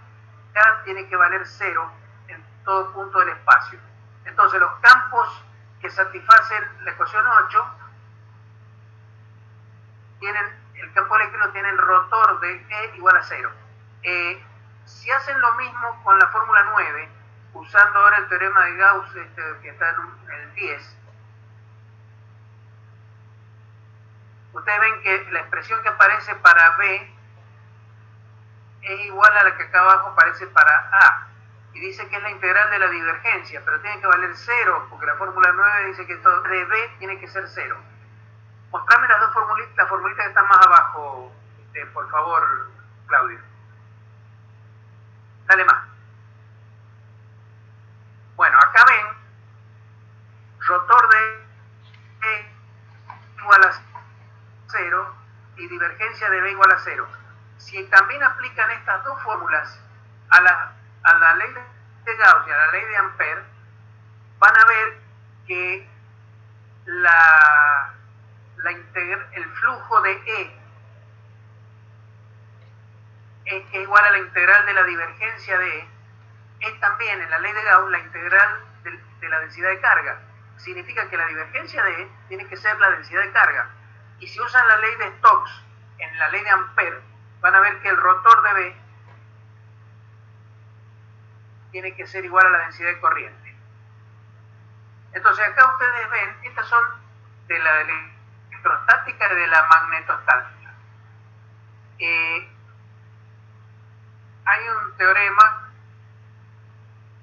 A tiene que valer 0 en todo punto del espacio. Entonces, los campos que satisfacen la ecuación 8 el campo eléctrico tiene el rotor de E igual a 0. Si hacen lo mismo con la fórmula 9, usando ahora el teorema de Gauss, que está en el 10, ustedes ven que la expresión que aparece para B es igual a la que acá abajo aparece para A. Y dice que es la integral de la divergencia, pero tiene que valer 0, porque la fórmula 9 dice que todo de B tiene que ser 0. Mostrame las dos formulitas, las formulitas que están más abajo, por favor, Claudio. Dale más. Bueno, acá ven, rotor de E igual a 0 y divergencia de B igual a 0. Si también aplican estas dos fórmulas a la ley de Gauss y a la ley de Ampère, van a ver que el flujo de E es igual a la integral de la divergencia de E, es también en la ley de Gauss la integral de la densidad de carga. Significa que la divergencia de E tiene que ser la densidad de carga. Y si usan la ley de Stokes en la ley de Ampère, van a ver que el rotor de B tiene que ser igual a la densidad de corriente. Entonces acá ustedes ven, estas son de la electrostática y de la magnetostática. Hay un teorema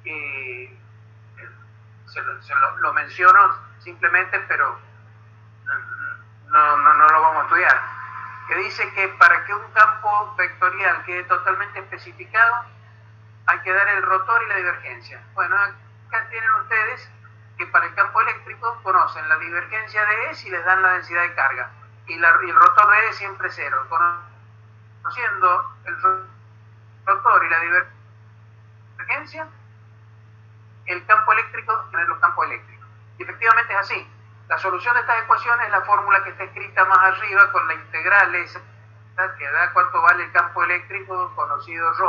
que lo menciono simplemente, pero no lo vamos a estudiar, que dice que para que un campo vectorial quede totalmente especificado hay que dar el rotor y la divergencia. Bueno, acá tienen ustedes que para el campo eléctrico conocen la divergencia de E si les dan la densidad de carga, y el rotor de E siempre es 0. Conociendo el rotor y la divergencia, el campo eléctrico tiene los campos eléctricos. Y efectivamente es así. La solución de estas ecuaciones es la fórmula que está escrita más arriba con la integral esa que da cuánto vale el campo eléctrico conocido ρ,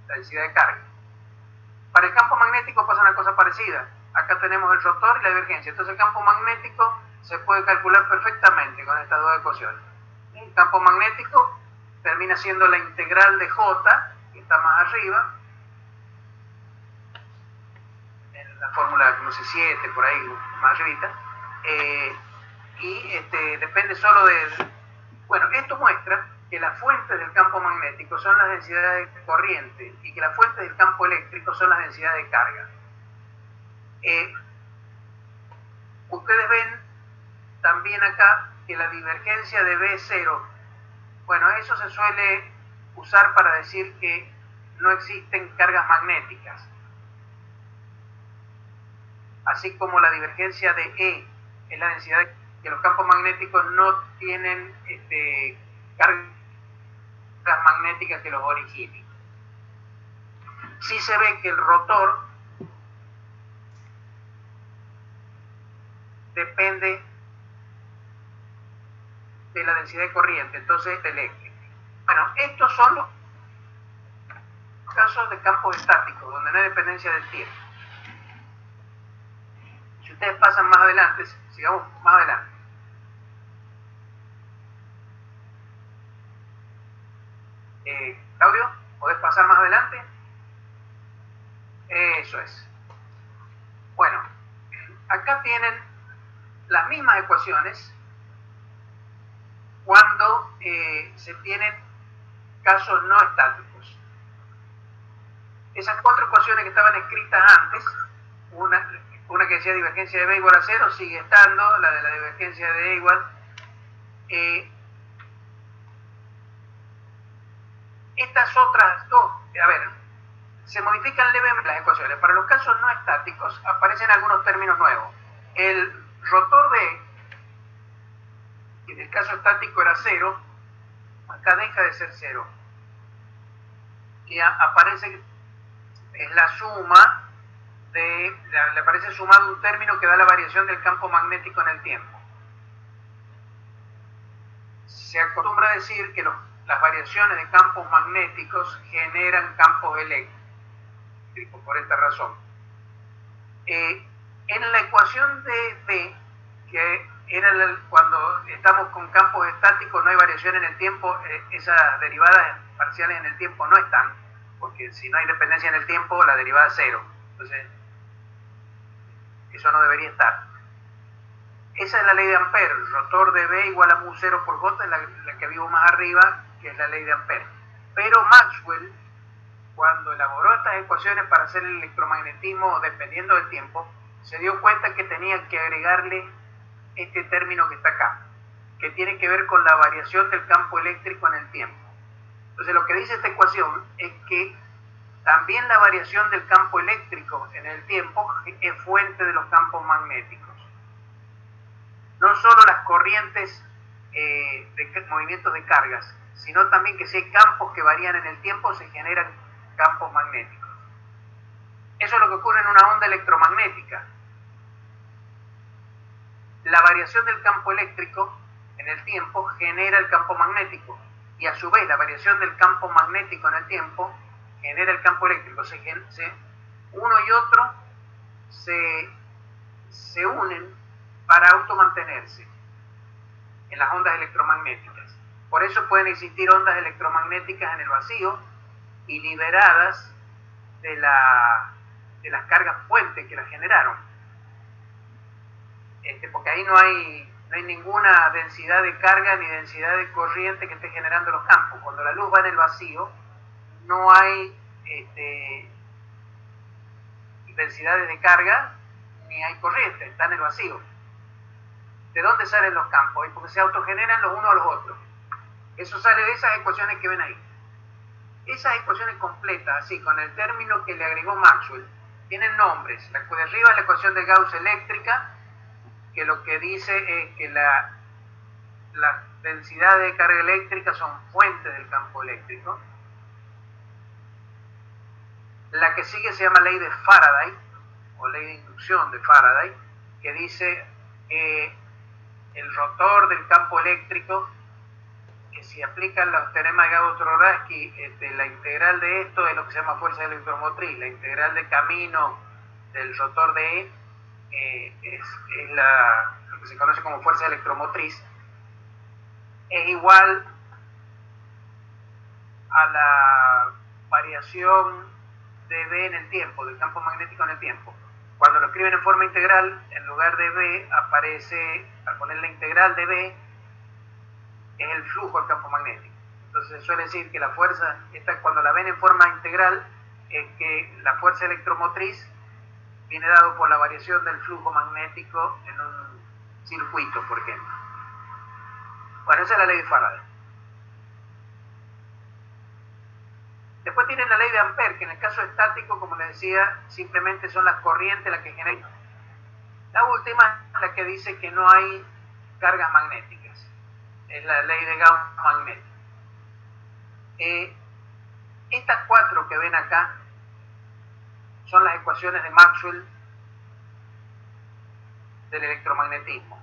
la densidad de carga. Para el campo magnético pasa una cosa parecida. Acá tenemos el rotor y la divergencia. Entonces el campo magnético se puede calcular perfectamente con estas dos ecuaciones. El campo magnético termina siendo la integral de J, que está más arriba, en la fórmula, no sé, 7, por ahí, más arribita, y depende solo de... Bueno, esto muestra que las fuentes del campo magnético son las densidades de corriente y que las fuentes del campo eléctrico son las densidades de carga. Ustedes ven también acá que la divergencia de B es 0. Bueno, eso se suele usar para decir que no existen cargas magnéticas. Así como la divergencia de E es la densidad de que los campos magnéticos no tienen cargas magnéticas que los originen. Sí se ve que el rotor depende de la densidad de corriente, entonces eléctrica. Bueno, estos son los casos de campos estáticos, donde no hay dependencia del tiempo. Si ustedes pasan más adelante, sigamos más adelante. Claudio, ¿podés pasar más adelante? Eso es. Bueno, acá tienen las mismas ecuaciones cuando se tienen casos no estáticos. Esas cuatro ecuaciones que estaban escritas antes, una que decía divergencia de B igual a 0, sigue estando, la de la divergencia de E igual. Estas otras dos, a ver, se modifican levemente las ecuaciones. Para los casos no estáticos aparecen algunos términos nuevos. El rotor de, que en el caso estático era 0, acá deja de ser 0. Y aparece, es la suma le aparece sumado un término que da la variación del campo magnético en el tiempo. Se acostumbra a decir que las variaciones de campos magnéticos generan campos eléctricos, por esta razón. En la ecuación de B, que era cuando estamos con campos estáticos, no hay variación en el tiempo, esas derivadas parciales en el tiempo no están, porque si no hay dependencia en el tiempo, la derivada es 0. Entonces, eso no debería estar. Esa es la ley de Ampère. El rotor de B igual a mu 0 por J, es la que vivo más arriba, que es la ley de Ampère. Pero Maxwell, cuando elaboró estas ecuaciones para hacer el electromagnetismo dependiendo del tiempo, se dio cuenta que tenía que agregarle este término que está acá, que tiene que ver con la variación del campo eléctrico en el tiempo. Entonces lo que dice esta ecuación es que también la variación del campo eléctrico en el tiempo es fuente de los campos magnéticos. No solo las corrientes de movimientos de cargas, sino también que si hay campos que varían en el tiempo, se generan campos magnéticos. Eso es lo que ocurre en una onda electromagnética. La variación del campo eléctrico en el tiempo genera el campo magnético, y a su vez la variación del campo magnético en el tiempo genera el campo eléctrico. Uno y otro se unen para automantenerse en las ondas electromagnéticas. Por eso pueden existir ondas electromagnéticas en el vacío y liberadas de las cargas fuentes que las generaron. Porque ahí no hay ninguna densidad de carga ni densidad de corriente que esté generando los campos. Cuando la luz va en el vacío, no hay densidades de carga ni hay corriente, está en el vacío. ¿De dónde salen los campos? Porque se autogeneran los unos a los otros. Eso sale de esas ecuaciones que ven ahí. Esas ecuaciones completas, así, con el término que le agregó Maxwell, tienen nombres. La de arriba es la ecuación de Gauss eléctrica, que lo que dice es que las densidades de carga eléctrica son fuentes del campo eléctrico. La que sigue se llama ley de Faraday, o ley de inducción de Faraday, que dice que el rotor del campo eléctrico, que si aplican los teoremas de Gauss-Jordansky, la integral de esto es lo que se llama fuerza electromotriz. La integral de camino del rotor de E es lo que se conoce como fuerza electromotriz, es igual a la variación de B en el tiempo, del campo magnético en el tiempo. Cuando lo escriben en forma integral, en lugar de B aparece, al poner la integral de B, es el flujo del campo magnético. Entonces se suele decir que la fuerza, cuando la ven en forma integral, es que la fuerza electromotriz viene dado por la variación del flujo magnético en un circuito, por ejemplo. Bueno, esa es la ley de Faraday. Después tienen la ley de Ampère, que en el caso estático, como les decía, simplemente son las corrientes las que generan. La última es la que dice que no hay cargas magnéticas. Es la ley de Gauss magnética. Estas cuatro que ven acá son las ecuaciones de Maxwell del electromagnetismo.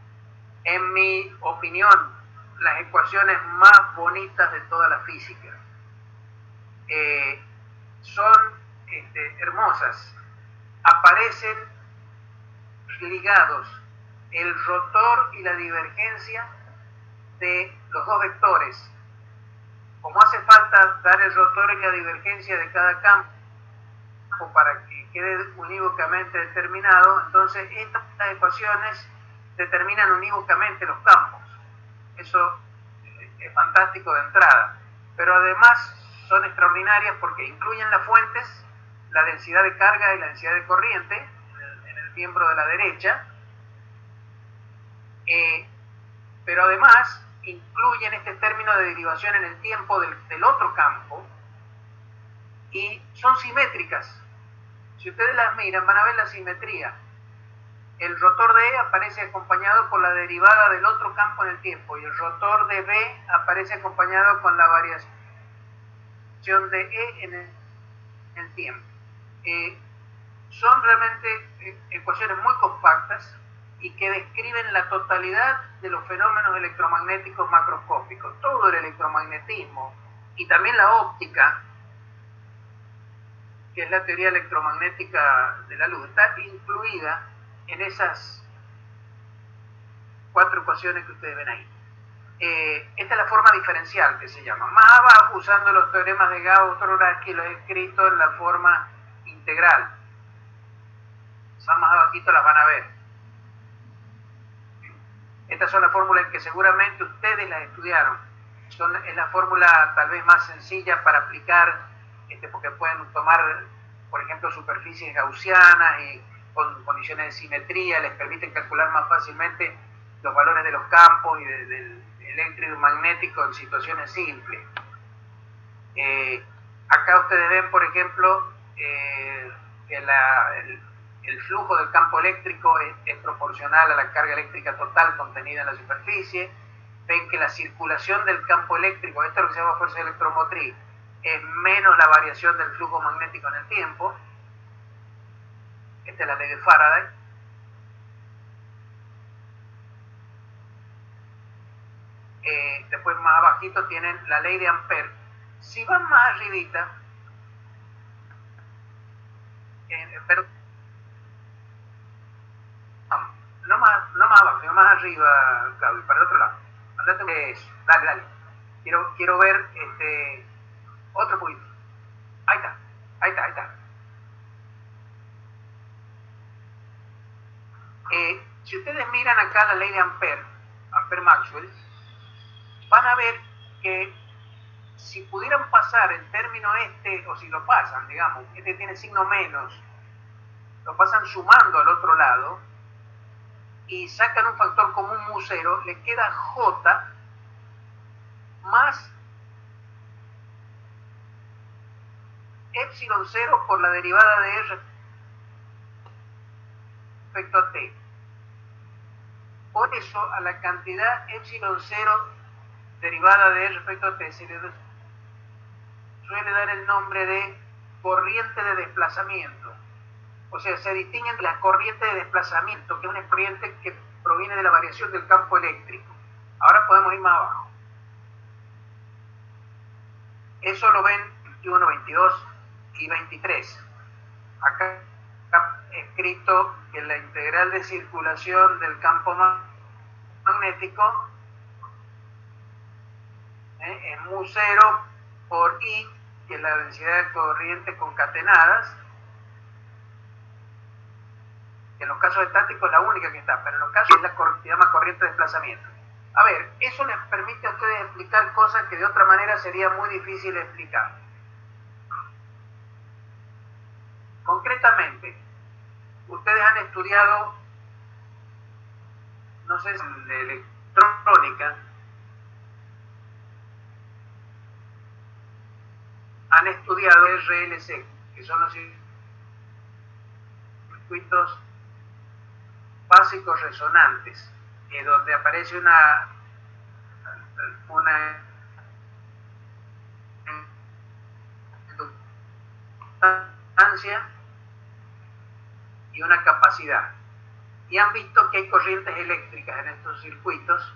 En mi opinión, las ecuaciones más bonitas de toda la física. Son hermosas. Aparecen ligados el rotor y la divergencia de los dos vectores. Como hace falta dar el rotor y la divergencia de cada campo para que quede unívocamente determinado, entonces estas ecuaciones determinan unívocamente los campos. Eso es fantástico de entrada, pero además son extraordinarias porque incluyen las fuentes, la densidad de carga y la densidad de corriente en el miembro de la derecha, pero además incluyen este término de derivación en el tiempo del otro campo y son simétricas. Si ustedes las miran van a ver la simetría. El rotor de E aparece acompañado por la derivada del otro campo en el tiempo y el rotor de B aparece acompañado con la variación de E en el tiempo. Son realmente ecuaciones muy compactas y que describen la totalidad de los fenómenos electromagnéticos macroscópicos, todo el electromagnetismo y también la óptica, que es la teoría electromagnética de la luz, está incluida en esas cuatro ecuaciones que ustedes ven ahí. Esta es la forma diferencial que se llama. Más abajo, usando los teoremas de Gauss-Floratsky, lo he escrito en la forma integral. Son más abajito, las van a ver. Estas son las fórmulas que seguramente ustedes las estudiaron. Es la fórmula tal vez más sencilla para aplicar, porque pueden tomar, por ejemplo, superficies gaussianas y con condiciones de simetría, les permiten calcular más fácilmente los valores de los campos y del electromagnético en situaciones simples. Acá ustedes ven, por ejemplo, que el flujo del campo eléctrico es proporcional a la carga eléctrica total contenida en la superficie. Ven que la circulación del campo eléctrico, esto es lo que se llama fuerza electromotriz, es menos la variación del flujo magnético en el tiempo. Esta es la ley de Faraday. Después más abajito tienen la ley de Ampère. Si van más arribita, pero no más abajo, sino más arriba, Claudio, para el otro lado. Andate eso, dale. Quiero ver otro poquito. Ahí está. Si ustedes miran acá la ley de Ampère-Maxwell, van a ver que si pudieran pasar el término o si lo pasan, digamos, tiene signo menos, lo pasan sumando al otro lado y sacan un factor común mu0, le queda J más epsilon 0 por la derivada de R respecto a T. Por eso a la cantidad epsilon 0 derivada de R respecto a T se le suele dar el nombre de corriente de desplazamiento. O sea, se distinguen las corrientes de desplazamiento, que es una corriente que proviene de la variación del campo eléctrico. Ahora podemos ir más abajo. Eso lo ven 21, 22 y 23. Acá está escrito que la integral de circulación del campo magnético es mu0 por I, que es la densidad de corrientes concatenadas, que en los casos estáticos es la única que está, pero en los casos es la que se llama corriente de desplazamiento. A ver, eso les permite a ustedes explicar cosas que de otra manera sería muy difícil explicar. Concretamente, ustedes han estudiado, no sé si de electrónica, han estudiado RLC, que son los circuitos básicos resonantes, donde aparece una inductancia y una capacidad. Y han visto que hay corrientes eléctricas en estos circuitos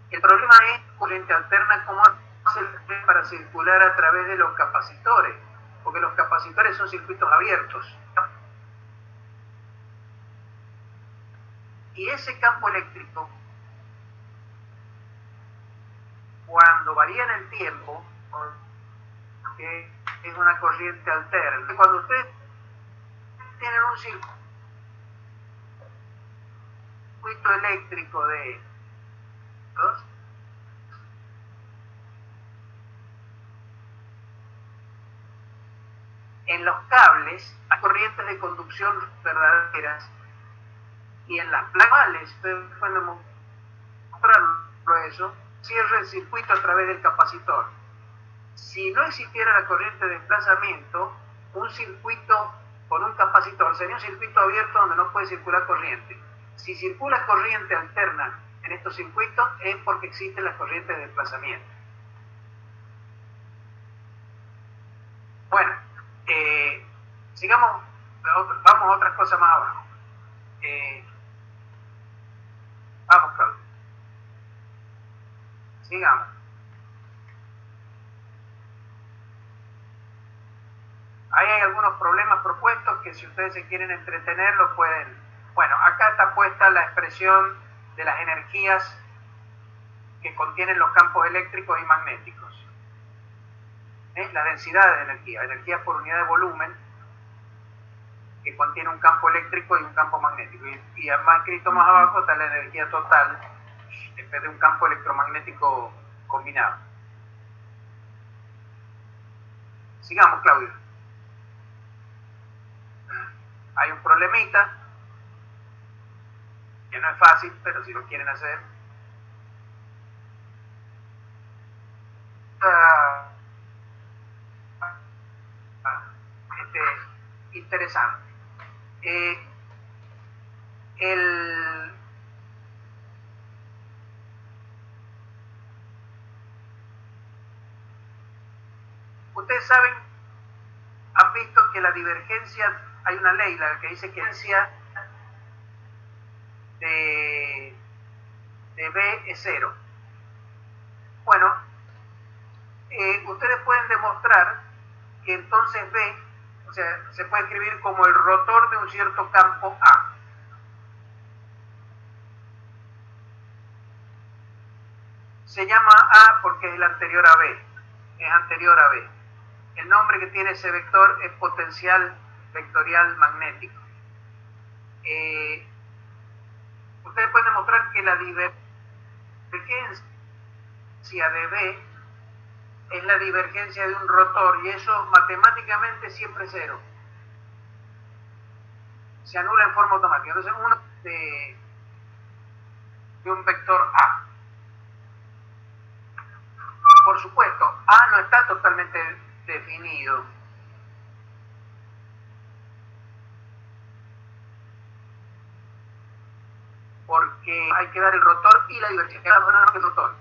el problema es corriente alterna, cómo hace para circular a través de los capacitores, porque los capacitores son circuitos abiertos. Y ese campo eléctrico, cuando varía en el tiempo, que es una corriente alterna, cuando ustedes tienen un circuito eléctrico de en los cables hay corrientes de conducción verdaderas y en las placas, ustedes pueden demostrarlo eso, cierra el circuito a través del capacitor. Si no existiera la corriente de desplazamiento, un circuito con un capacitor sería un circuito abierto donde no puede circular corriente. Si circula corriente alterna en estos circuitos es porque existen las corrientes de desplazamiento. Bueno, sigamos, vamos a otras cosas más abajo. Vamos, Claudio. Sigamos. Ahí hay algunos problemas propuestos que si ustedes se quieren entretener lo pueden. Bueno, acá está puesta la expresión de las energías que contienen los campos eléctricos y magnéticos. La densidad de energía por unidad de volumen que contiene un campo eléctrico y un campo magnético. Y además escrito más abajo está la energía total en vez de un campo electromagnético combinado. Sigamos, Claudio. Hay un problemita que no es fácil, pero si lo quieren hacer. Interesante. Ustedes saben, han visto que la divergencia, hay una ley, la que dice que la divergencia de B es 0. Bueno, ustedes pueden demostrar que entonces B, o sea, se puede escribir como el rotor de un cierto campo A. Se llama A porque es el anterior a B, es anterior a B. El nombre que tiene ese vector es potencial vectorial magnético. Ustedes pueden demostrar que la divergencia de B es la divergencia de un rotor y eso matemáticamente siempre es 0. Se anula en forma automática. Entonces uno de un vector A. Por supuesto, A no está totalmente definido. Porque hay que dar el rotor y la divergencia del rotor.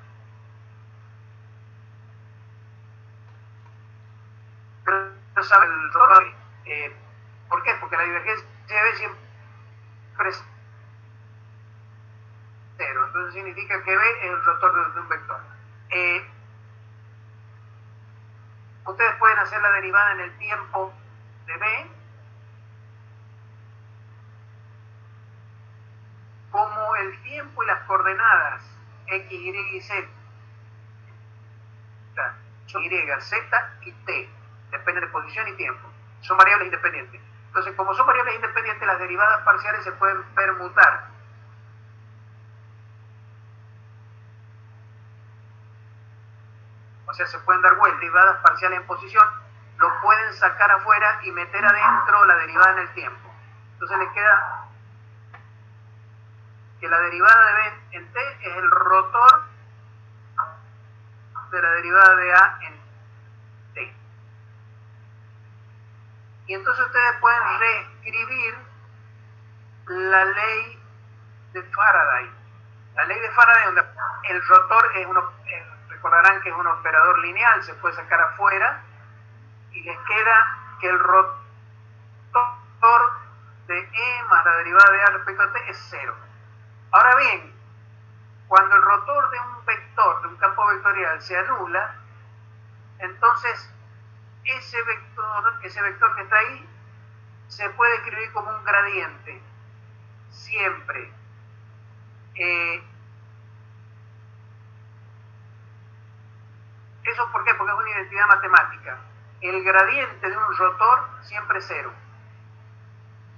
Pero sabe el rotor, ¿por qué? Porque la divergencia de B siempre es 0. Entonces significa que B es el rotor de un vector. Ustedes pueden hacer la derivada en el tiempo de B como el tiempo y las coordenadas X, Y y Z, Y, Z y T, depende de posición y tiempo, son variables independientes. Entonces, como son variables independientes, las derivadas parciales se pueden permutar. O sea, se pueden dar vueltas, derivadas parciales en posición, lo pueden sacar afuera y meter adentro la derivada en el tiempo. Entonces les queda que la derivada de B en T es el rotor de la derivada de A en T. Y entonces ustedes pueden reescribir la ley de Faraday. La ley de Faraday, donde el rotor es recordarán que es un operador lineal, se puede sacar afuera, y les queda que el rotor de E más la derivada de A respecto a T es 0. Ahora bien, cuando el rotor de un vector, de un campo vectorial, se anula, entonces ese vector que está ahí se puede escribir como un gradiente siempre. ¿Eso por qué? Porque es una identidad matemática. El gradiente de un rotor siempre es 0.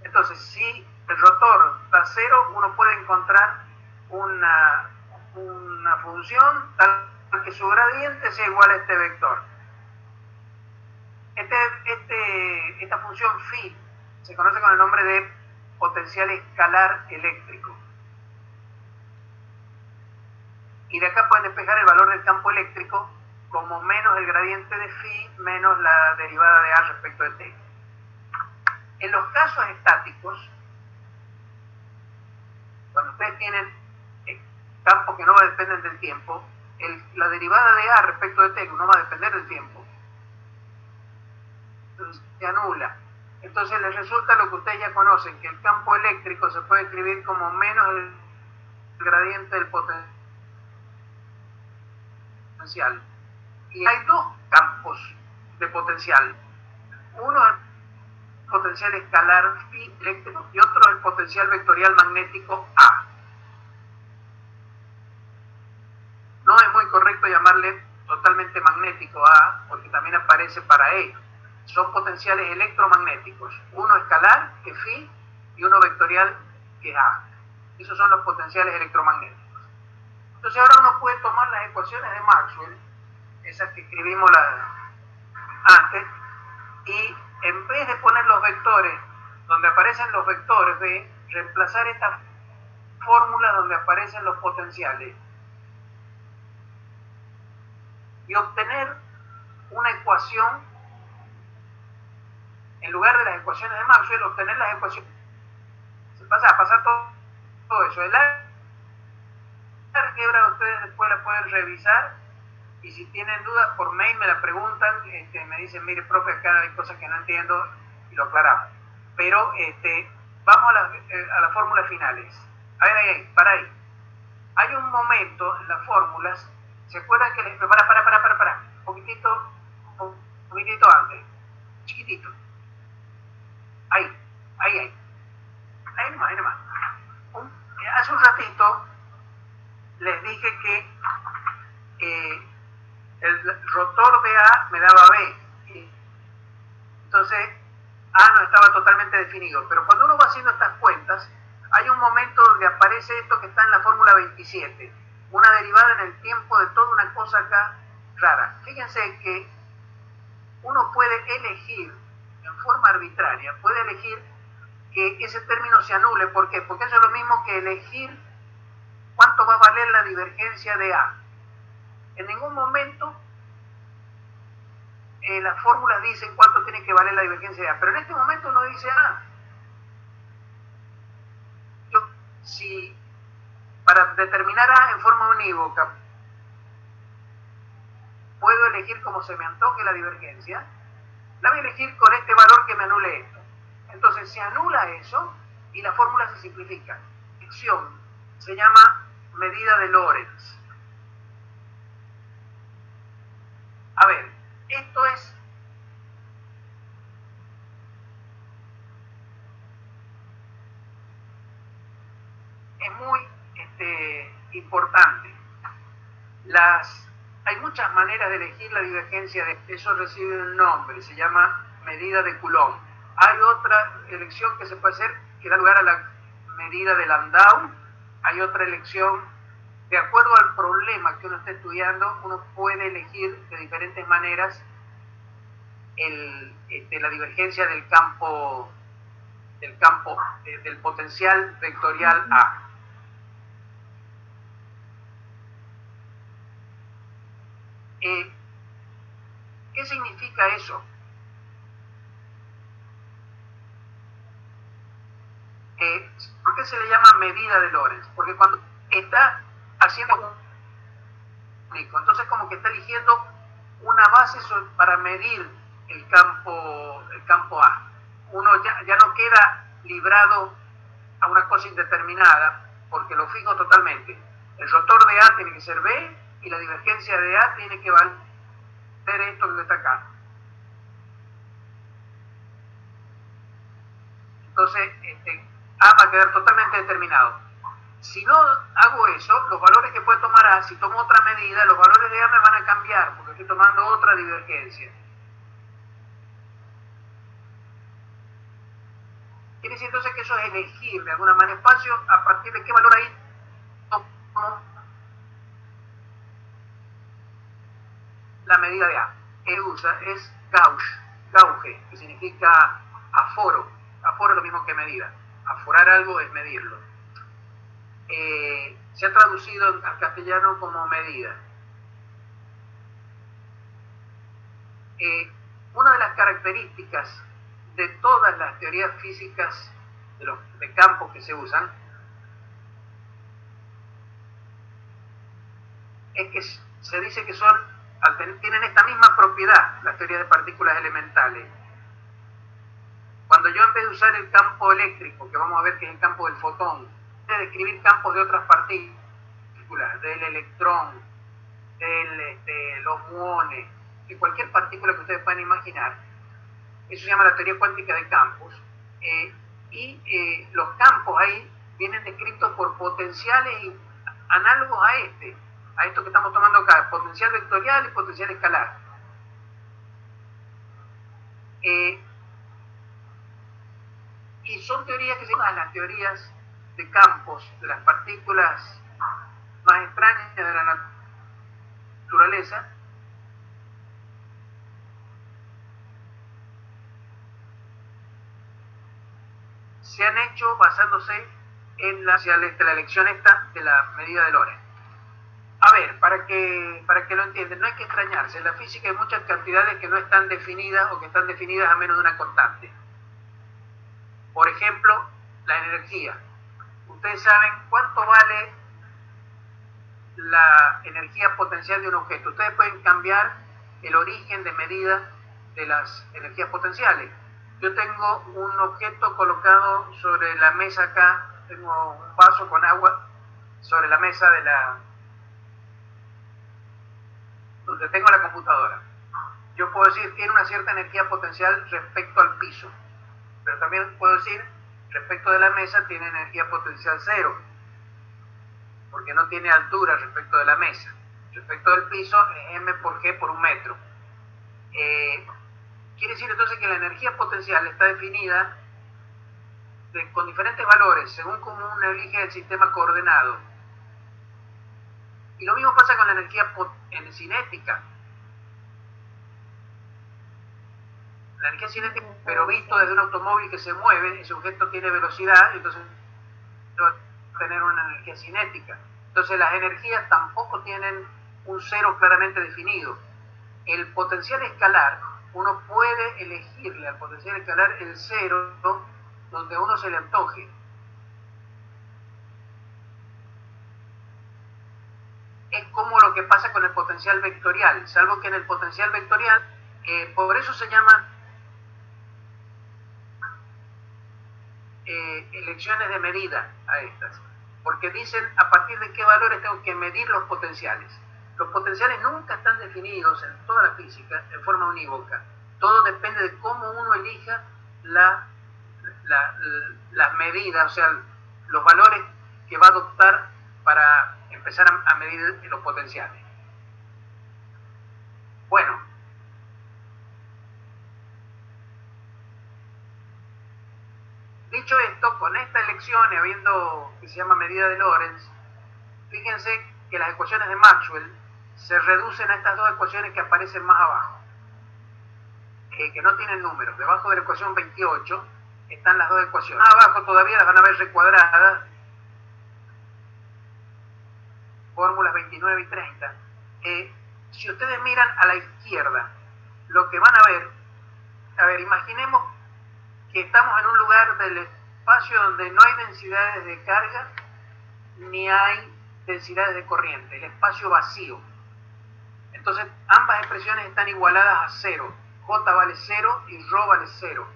Entonces, si el rotor da 0, uno puede encontrar una función tal que su gradiente sea igual a este vector. Esta función phi se conoce con el nombre de potencial escalar eléctrico. Y de acá pueden despejar el valor del campo eléctrico como menos el gradiente de phi menos la derivada de A respecto de T. En los casos estáticos, cuando ustedes tienen campos que no dependen del tiempo, la derivada de A respecto de T no va a depender del tiempo. Entonces se anula. Entonces les resulta lo que ustedes ya conocen, que el campo eléctrico se puede escribir como menos el gradiente del potencial. Y hay dos campos de potencial. Uno es el potencial escalar phi eléctrico y otro es el potencial vectorial magnético A. No es muy correcto llamarle totalmente magnético A, porque también aparece para E. Son potenciales electromagnéticos. Uno escalar, que es phi, y uno vectorial, que es A. Esos son los potenciales electromagnéticos. Entonces ahora uno puede tomar las ecuaciones de Maxwell, esas que escribimos antes, y en vez de poner los vectores donde aparecen los vectores B, reemplazar esta fórmula donde aparecen los potenciales y obtener una ecuación, en lugar de las ecuaciones de Maxwell, obtener las ecuaciones. Se pasa a pasar todo eso. El álgebra ustedes después la pueden revisar, y si tienen dudas por mail me la preguntan, me dicen, mire profe, acá hay cosas que no entiendo, y lo aclaramos. Pero vamos a las fórmulas finales. Para ahí. Hay un momento en las fórmulas, ¿se acuerdan que les... Para, un poquitito antes, chiquitito. Ahí nomás. Hace un ratito les dije que el rotor de A me daba B. Entonces, A no estaba totalmente definido. Pero cuando uno va haciendo estas cuentas, hay un momento donde aparece esto que está en la fórmula 27. Una derivada en el tiempo de toda una cosa acá rara. Fíjense que uno puede elegir, en forma arbitraria, puede elegir que ese término se anule. ¿Por qué? Porque eso es lo mismo que elegir cuánto va a valer la divergencia de A. En ningún momento las fórmulas dicen cuánto tiene que valer la divergencia de A, pero en este momento uno dice, si para determinar A en forma unívoca puedo elegir como se me antoje la divergencia, la voy a elegir con este valor que me anule esto. Entonces se anula eso y la fórmula se simplifica. Ficción se llama medida de Lorentz. A ver, esto es muy importante. Hay muchas maneras de elegir la divergencia de eso, recibe un nombre, se llama medida de Coulomb. Hay otra elección que se puede hacer que da lugar a la medida de Landau. Hay otra elección, de acuerdo al problema que uno esté estudiando, uno puede elegir de diferentes maneras la divergencia del campo del potencial vectorial A. eso. ¿Por qué se le llama medida de Lorentz? Porque cuando está haciendo un único, entonces como que está eligiendo una base para medir el campo A. Uno ya no queda librado a una cosa indeterminada, porque lo fijo totalmente. El rotor de A tiene que ser B y la divergencia de A tiene que valer esto que está acá. Entonces, A va a quedar totalmente determinado. Si no hago eso, los valores que puede tomar A, si tomo otra medida, los valores de A me van a cambiar, porque estoy tomando otra divergencia. Quiere decir entonces que eso es elegir de alguna manera espacio a partir de qué valor ahí tomo la medida de A. Que usa es gauge, que significa aforo. Aforo es lo mismo que medida. Aforar algo es medirlo. Se ha traducido al castellano como medida. Una de las características de todas las teorías físicas de campos que se usan es que se dice que tienen esta misma propiedad, las teorías de partículas elementales. Cuando yo, en vez de usar el campo eléctrico, que vamos a ver que es el campo del fotón, de describir campos de otras partículas, del electrón, de los muones, de cualquier partícula que ustedes puedan imaginar, eso se llama la teoría cuántica de campos, los campos ahí vienen descritos por potenciales análogos a esto que estamos tomando acá, potencial vectorial y potencial escalar. Y son teorías que se llaman las teorías de campos, de las partículas más extrañas de la naturaleza, se han hecho basándose en la elección esta de la medida de Lorentz. A ver, para que lo entiendan, no hay que extrañarse. En la física hay muchas cantidades que no están definidas o que están definidas a menos de una constante. Por ejemplo, la energía. Ustedes saben cuánto vale la energía potencial de un objeto. Ustedes pueden cambiar el origen de medida de las energías potenciales. Yo tengo un objeto colocado sobre la mesa acá, tengo un vaso con agua sobre la mesa donde tengo la computadora. Yo puedo decir tiene una cierta energía potencial respecto al piso, pero también puedo decir respecto de la mesa tiene energía potencial cero, porque no tiene altura respecto de la mesa. Respecto del piso es m por g por un metro. Quiere decir entonces que la energía potencial está definida con diferentes valores según cómo uno elige el sistema coordenado. Y lo mismo pasa con la energía cinética. La energía cinética, pero visto desde un automóvil que se mueve, ese objeto tiene velocidad, entonces va a tener una energía cinética. Entonces las energías tampoco tienen un cero claramente definido. El potencial escalar, uno puede elegirle al potencial escalar el cero donde a uno se le antoje. Es como lo que pasa con el potencial vectorial, salvo que en el potencial vectorial, por eso se llaman elecciones de medida a estas, porque dicen a partir de qué valores tengo que medir los potenciales. Los potenciales nunca están definidos en toda la física en forma unívoca. Todo depende de cómo uno elija las medidas, o sea, los valores que va a adoptar para empezar a medir los potenciales. Bueno, dicho esto, con esta elección y habiendo que se llama medida de Lorentz, fíjense que las ecuaciones de Maxwell se reducen a estas dos ecuaciones que aparecen más abajo, que no tienen números. Debajo de la ecuación 28 están las dos ecuaciones. Más abajo todavía las van a ver recuadradas, fórmulas 29 y 30. Si ustedes miran a la izquierda, lo que van a ver A ver, imaginemos que estamos en un lugar del espacio donde no hay densidades de carga ni hay densidades de corriente, el espacio vacío. Entonces ambas expresiones están igualadas a cero. J vale 0 y ρ vale 0.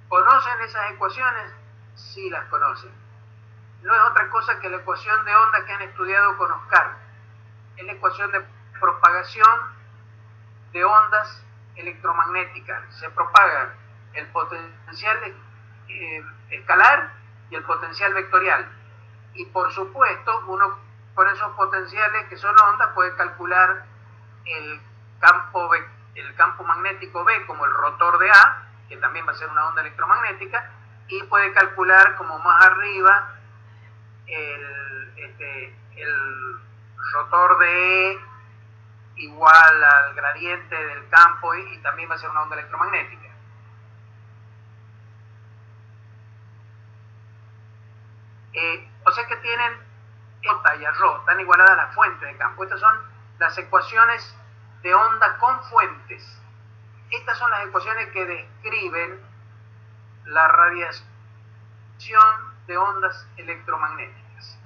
¿Conocen esas ecuaciones? Sí, las conocen. No es otra cosa que la ecuación de onda que han estudiado con Oscar. Es la ecuación de propagación de ondas electromagnéticas. Se propaga el potencial escalar y el potencial vectorial. Y por supuesto, uno con esos potenciales que son ondas puede calcular el campo magnético B como el rotor de A, que también va a ser una onda electromagnética, y puede calcular como más arriba el rotor de E igual al gradiente del campo y también va a ser una onda electromagnética. O sea que tienen J y a ρ, están igualadas a la fuente de campo. Estas son las ecuaciones de onda con fuentes. Estas son las ecuaciones que describen la radiación de ondas electromagnéticas.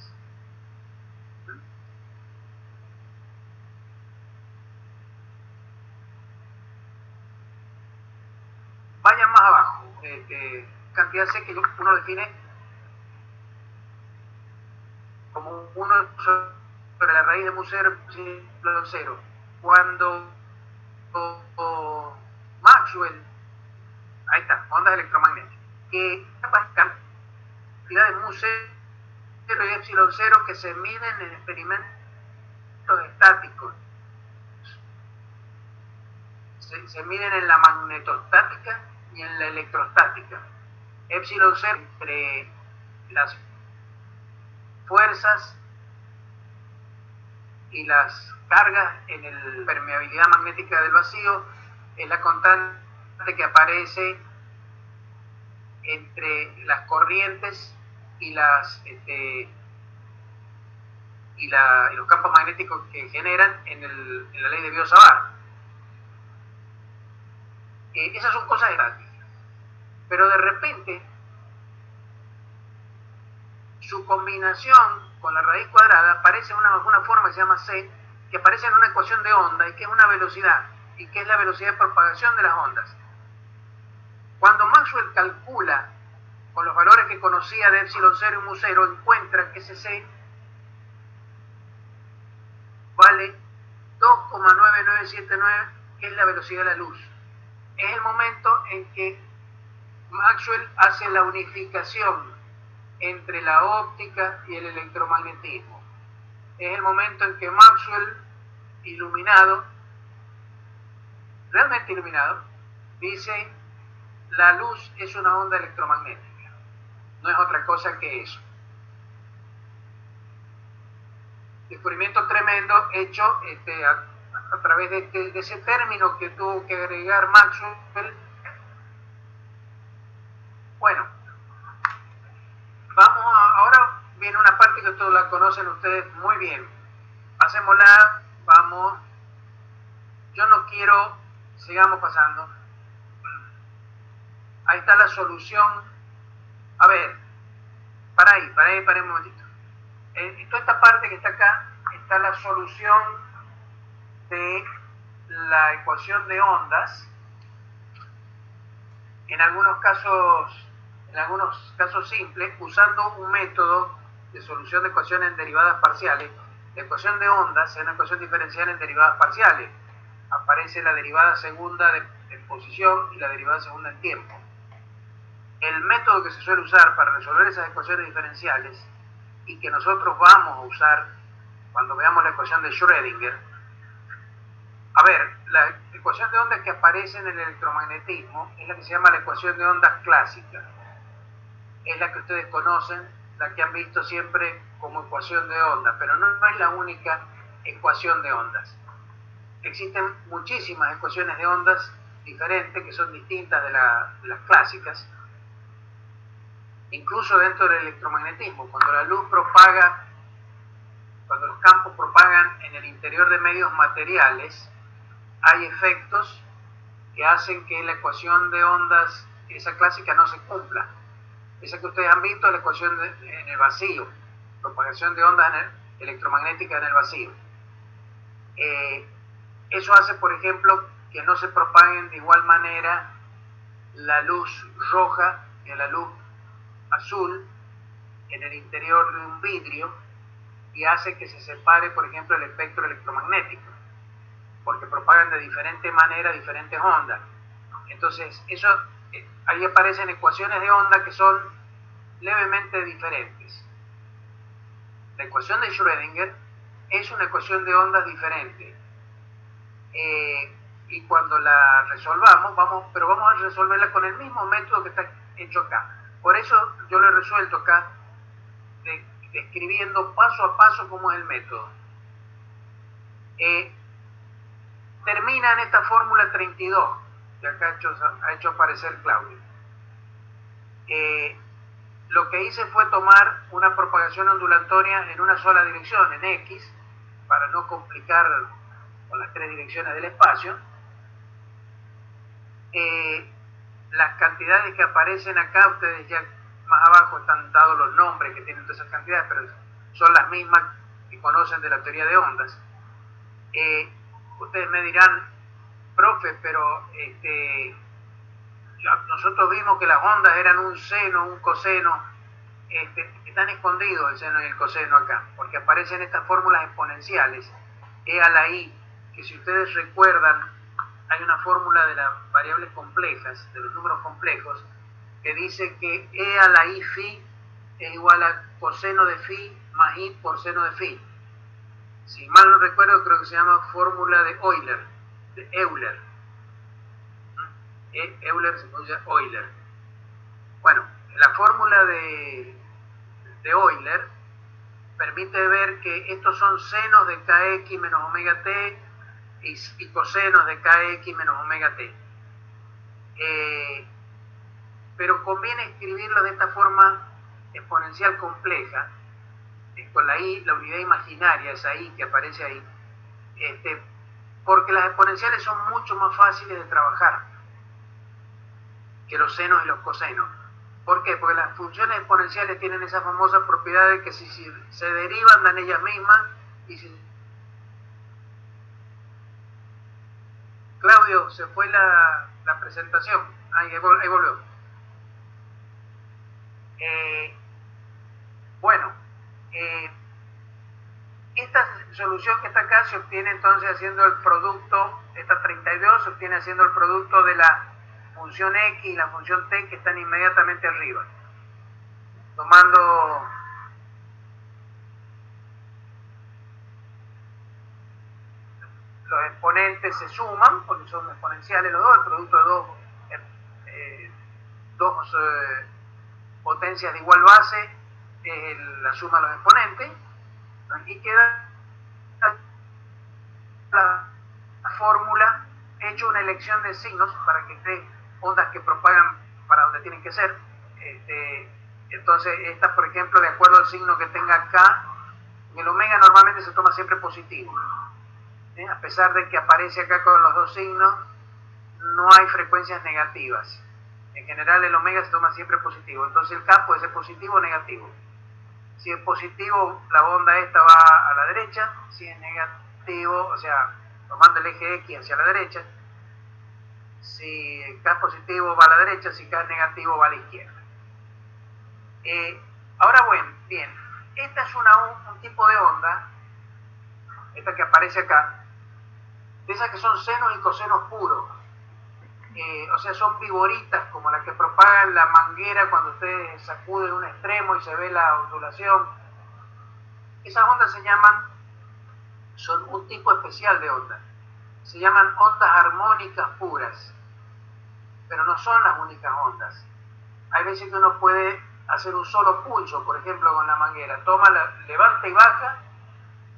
Vayan más abajo. Cantidad C que uno define como 1 sobre la raíz de mu 0 epsilon 0. Cuando Maxwell, ahí está, ondas electromagnéticas, que cantidad de mu 0 y epsilon 0 que se miden en experimentos estáticos, se miden en la magnetostática y en la electrostática. Epsilon 0 entre las fuerzas y las cargas en la permeabilidad magnética del vacío es la constante que aparece entre las corrientes y los campos magnéticos que generan en la ley de Biot-Savart. Esas son cosas estáticas, pero de repente su combinación con la raíz cuadrada aparece una forma que se llama C, que aparece en una ecuación de onda y que es una velocidad, y que es la velocidad de propagación de las ondas. Cuando Maxwell calcula con los valores que conocía de epsilon 0 y mu 0, encuentra que ese C vale 2,9979, que es la velocidad de la luz. Es el momento en que Maxwell hace la unificación entre la óptica y el electromagnetismo. Es el momento en que Maxwell, iluminado, realmente iluminado, dice: la luz es una onda electromagnética. No es otra cosa que eso. Descubrimiento tremendo hecho a través de ese término que tuvo que agregar Maxwell. Bueno, ahora viene una parte que todos la conocen ustedes muy bien. Pasémosla, vamos. Yo no quiero, sigamos pasando. Ahí está la solución. A ver, para un momentito. En toda esta parte que está acá, está la solución de la ecuación de ondas. En algunos casos simples, usando un método de solución de ecuaciones en derivadas parciales. La ecuación de ondas es una ecuación diferencial en derivadas parciales. Aparece la derivada segunda en posición y la derivada segunda en tiempo. El método que se suele usar para resolver esas ecuaciones diferenciales, y que nosotros vamos a usar cuando veamos la ecuación de Schrödinger. A ver, la ecuación de ondas que aparece en el electromagnetismo es la que se llama la ecuación de ondas clásica. Es la que ustedes conocen, la que han visto siempre como ecuación de ondas, pero no es la única ecuación de ondas. Existen muchísimas ecuaciones de ondas diferentes que son distintas de las clásicas. Incluso dentro del electromagnetismo, cuando la luz propaga, cuando los campos propagan en el interior de medios materiales, hay efectos que hacen que la ecuación de ondas, esa clásica, no se cumpla. Esa que ustedes han visto, la ecuación en el vacío, propagación de ondas electromagnéticas en el vacío. Eso hace, por ejemplo, que no se propaguen de igual manera la luz roja que la luz azul en el interior de un vidrio, y hace que se separe, por ejemplo, el espectro electromagnético, porque propagan de diferente manera diferentes ondas. Entonces, eso, ahí aparecen ecuaciones de onda que son levemente diferentes. La ecuación de Schrödinger es una ecuación de ondas diferente. Y cuando la resolvamos, vamos a resolverla con el mismo método que está hecho acá. Por eso yo lo he resuelto acá, describiendo paso a paso cómo es el método. Termina en esta fórmula 32, que acá ha hecho aparecer Claudio. Lo que hice fue tomar una propagación ondulatoria en una sola dirección, en X, para no complicar con las tres direcciones del espacio. Las cantidades que aparecen acá, ustedes ya más abajo están dados los nombres que tienen todas esas cantidades, pero son las mismas que conocen de la teoría de ondas. Ustedes me dirán, profe, pero nosotros vimos que las ondas eran un seno, un coseno. Están escondidos el seno y el coseno acá, porque aparecen estas fórmulas exponenciales, e a la i, que si ustedes recuerdan, hay una fórmula de las variables complejas, de los números complejos, que dice que e a la i phi es igual a coseno de phi más i por seno de phi. Si mal no recuerdo, creo que se llama fórmula de Euler, de Euler. Euler se pronuncia Euler. Bueno, la fórmula de Euler permite ver que estos son senos de kx menos omega t y cosenos de kx menos omega t. Pero conviene escribirlo de esta forma exponencial compleja, con la i, la unidad imaginaria, esa i que aparece ahí, porque las exponenciales son mucho más fáciles de trabajar que los senos y los cosenos. ¿Por qué? Porque las funciones exponenciales tienen esa famosa propiedad de que si se derivan dan ellas mismas, y si... Claudio, se fue la presentación. Ahí volvió. Bueno, esta solución que está acá se obtiene entonces haciendo el producto, esta 32 se obtiene haciendo el producto de la función x y la función t que están inmediatamente arriba. Tomando los exponentes se suman, porque son exponenciales los dos, el producto de dos potencias de igual base es la suma de los exponentes, ¿no? Y queda la fórmula, he hecho una elección de signos para que esté ondas que propagan para donde tienen que ser. Entonces, esta, por ejemplo, de acuerdo al signo que tenga acá, el omega normalmente se toma siempre positivo. A pesar de que aparece acá con los dos signos, no hay frecuencias negativas. En general, el omega se toma siempre positivo. Entonces, el K puede ser positivo o negativo. Si es positivo, la onda esta va a la derecha. Si es negativo, o sea, tomando el eje X hacia la derecha. Si K es positivo, va a la derecha. Si K es negativo, va a la izquierda. Ahora, bueno, bien. Esta es un tipo de onda, esta que aparece acá, de esas que son senos y cosenos puros. O sea, son piboritas como las que propagan la manguera cuando usted sacude un extremo y se ve la ondulación. Esas ondas son un tipo especial de onda. Se llaman ondas armónicas puras, pero no son las únicas ondas. Hay veces que uno puede hacer un solo pulso, por ejemplo, con la manguera. Levanta y baja,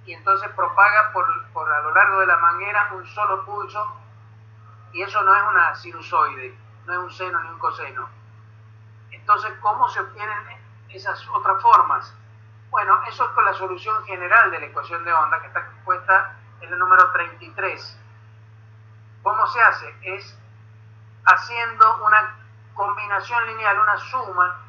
y entonces propaga por a lo largo de la manguera un solo pulso, y eso no es una sinusoide, no es un seno ni un coseno. Entonces, ¿cómo se obtienen esas otras formas? Bueno, eso es con la solución general de la ecuación de onda, que está puesta en el número 33. ¿Cómo se hace? Es haciendo una combinación lineal, una suma.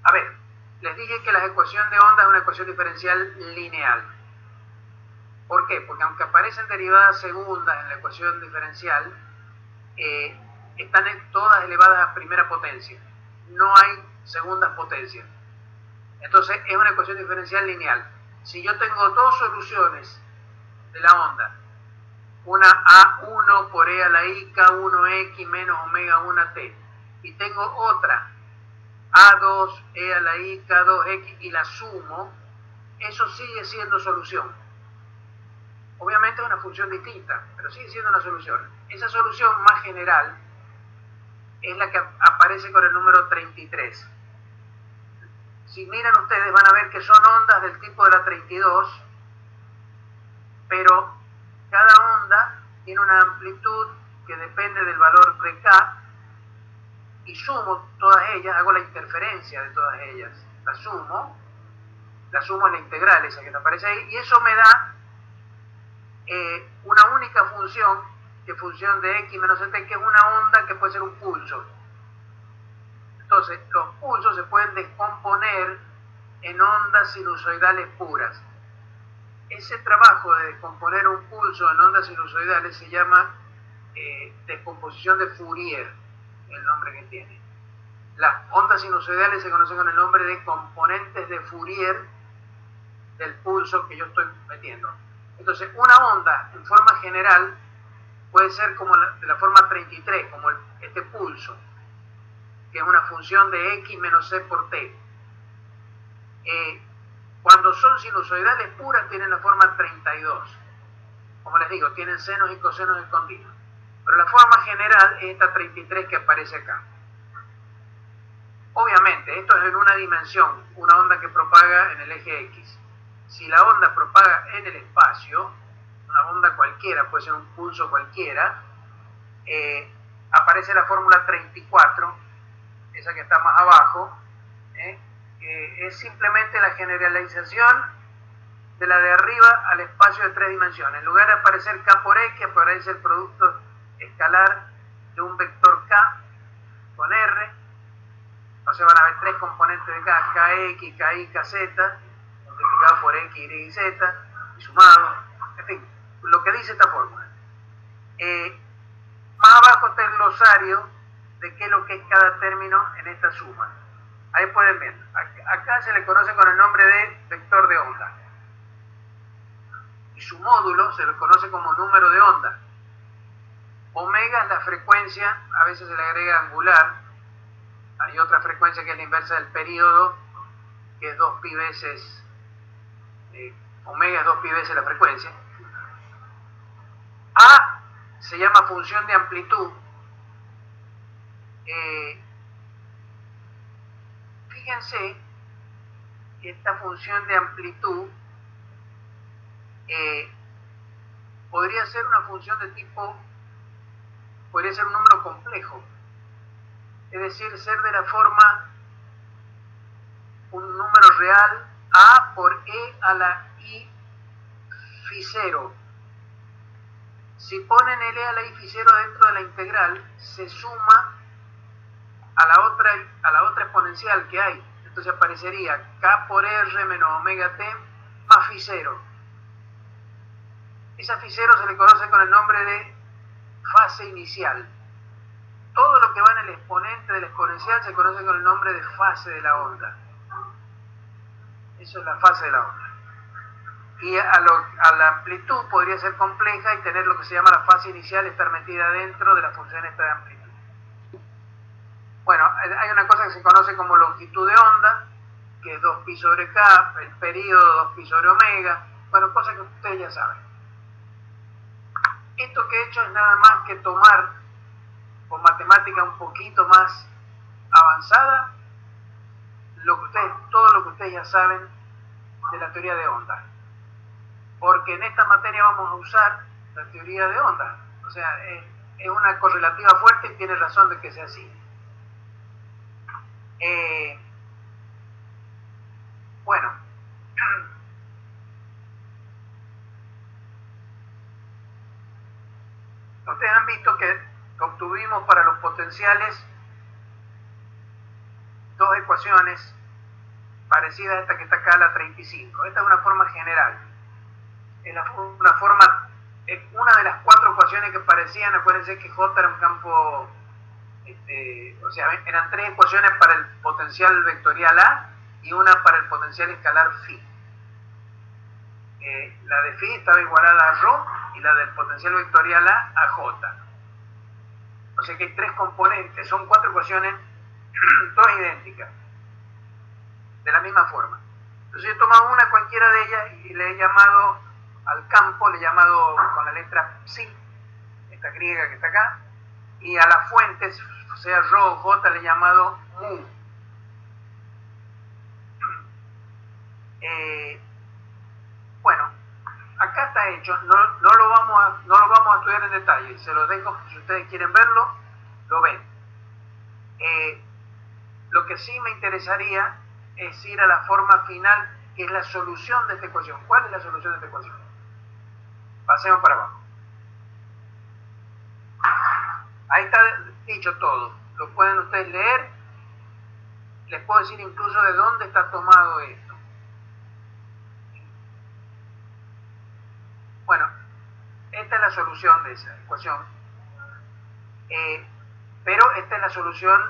A ver, les dije que la ecuación de onda es una ecuación diferencial lineal. ¿Por qué? Porque aunque aparecen derivadas segundas en la ecuación diferencial, están todas elevadas a primera potencia. No hay segundas potencias. Entonces es una ecuación diferencial lineal. Si yo tengo dos soluciones de la onda, una A1 por E a la I, K1X menos omega 1T, y tengo otra A2, E a la I, K2X, y la sumo, eso sigue siendo solución. Obviamente es una función distinta, pero sigue siendo una solución. Esa solución más general es la que aparece con el número 33. Si miran ustedes van a ver que son ondas del tipo de la 32, pero cada onda tiene una amplitud que depende del valor de K, y sumo todas ellas, hago la interferencia de todas ellas, la sumo en la integral, esa que te aparece ahí, y eso me da una única función, que es función de x menos t, que es una onda que puede ser un pulso. Entonces, los pulsos se pueden descomponer en ondas sinusoidales puras. Ese trabajo de descomponer un pulso en ondas sinusoidales se llama descomposición de Fourier, el nombre que tiene. Las ondas sinusoidales se conocen con el nombre de componentes de Fourier del pulso que yo estoy metiendo. Entonces, una onda en forma general puede ser como de la forma 33, como este pulso, que es una función de x menos c por t. Cuando son sinusoidales puras tienen la forma 32. Como les digo, tienen senos y cosenos escondidos. Pero la forma general es esta 33 que aparece acá. Obviamente, esto es en una dimensión, una onda que propaga en el eje X. Si la onda propaga en el espacio, una onda cualquiera, puede ser un pulso cualquiera, aparece la fórmula 34, esa que está más abajo, es simplemente la generalización de la de arriba al espacio de 3 dimensiones. En lugar de aparecer K por X, aparece el producto escalar de un vector K con R. O sea, van a haber 3 componentes de K, KX, KY, KZ, multiplicado por X, Y y Z, y sumado. En fin, lo que dice esta fórmula. Más abajo está el glosario de qué es lo que es cada término en esta suma. Ahí pueden ver. Acá se le conoce con el nombre de vector de onda. Y su módulo se le conoce como número de onda. Omega es la frecuencia, a veces se le agrega angular. Hay otra frecuencia que es la inversa del período, que es 2pi veces, omega es 2pi veces la frecuencia. A se llama función de amplitud. Fíjense que esta función de amplitud podría ser una función de tipo, podría ser un número complejo, es decir, ser de la forma un número real a por e a la i phi 0. Si ponen el e a la i phi 0 dentro de la integral, se suma a la otra exponencial que hay. Entonces aparecería k por r menos omega t más phi 0. Esa phi 0 se le conoce con el nombre de fase inicial. Todo lo que va en el exponente del exponencial se conoce con el nombre de fase de la onda. Eso es la fase de la onda. Y a la amplitud podría ser compleja y tener lo que se llama la fase inicial, estar metida dentro de la función esta de amplitud. Bueno, hay una cosa que se conoce como longitud de onda, que es 2pi sobre k, el periodo 2pi sobre omega, bueno, cosas que ustedes ya saben. Esto que he hecho es nada más que tomar con matemática un poquito más avanzada todo lo que ustedes ya saben de la teoría de onda, porque en esta materia vamos a usar la teoría de onda, o sea, es una correlativa fuerte y tiene razón de que sea así. Bueno, ustedes han visto que obtuvimos para los potenciales dos ecuaciones parecidas a esta que está acá, la 35. Esta es una forma general. Es una forma, una de las cuatro ecuaciones que parecían, acuérdense que J era un campo, o sea, eran tres ecuaciones para el potencial vectorial A y una para el potencial escalar phi. La de phi estaba igualada a ρ y la del potencial vectorial a J. O sea que hay tres componentes, son cuatro ecuaciones, todas idénticas, de la misma forma. Entonces yo he tomado una cualquiera de ellas y le he llamado al campo, le he llamado con la letra psi, esta griega que está acá, y a las fuentes, sea ρ o J, le he llamado mu. Bueno, acá está hecho, no lo vamos a estudiar en detalle, se lo dejo, si ustedes quieren verlo, lo ven. Lo que sí me interesaría es ir a la forma final, que es la solución de esta ecuación. ¿Cuál es la solución de esta ecuación? Pasemos para abajo. Ahí está dicho todo, lo pueden ustedes leer, les puedo decir incluso de dónde está tomado esto. Bueno, esta es la solución de esa ecuación, pero esta es la solución,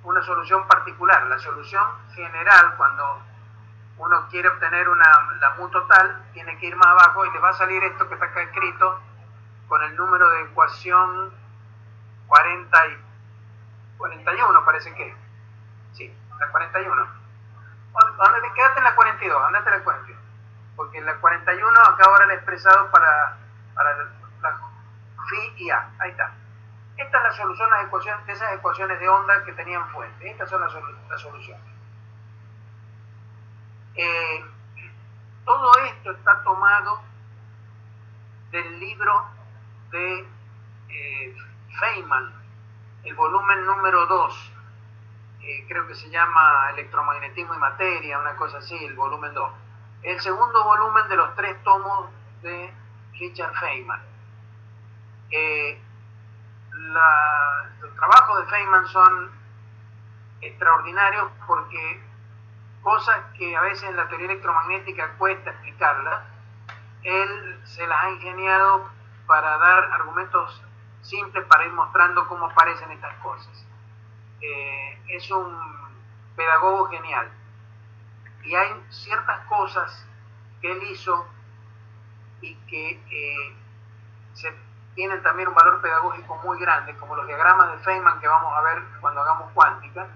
una solución particular. La solución general, cuando uno quiere obtener la mu total, tiene que ir más abajo y le va a salir esto que está acá escrito con el número de ecuación 41, parece que sí, la 41. Quédate en la 42, andate en la 42, porque en la 41 acá ahora le he expresado para la phi y a. Ahí está. Esta es la solución de esas ecuaciones de onda que tenían fuente. Estas son las soluciones. Todo esto está tomado del libro de Feynman, el volumen número 2, creo que se llama Electromagnetismo y Materia, una cosa así, el volumen 2. El segundo volumen de los 3 tomos de Richard Feynman. Los trabajos de Feynman son extraordinarios porque cosas que a veces en la teoría electromagnética cuesta explicarlas, él se las ha ingeniado para dar argumentos simples para ir mostrando cómo aparecen estas cosas. Es un pedagogo genial. Y hay ciertas cosas que él hizo y que tienen también un valor pedagógico muy grande, como los diagramas de Feynman que vamos a ver cuando hagamos cuántica,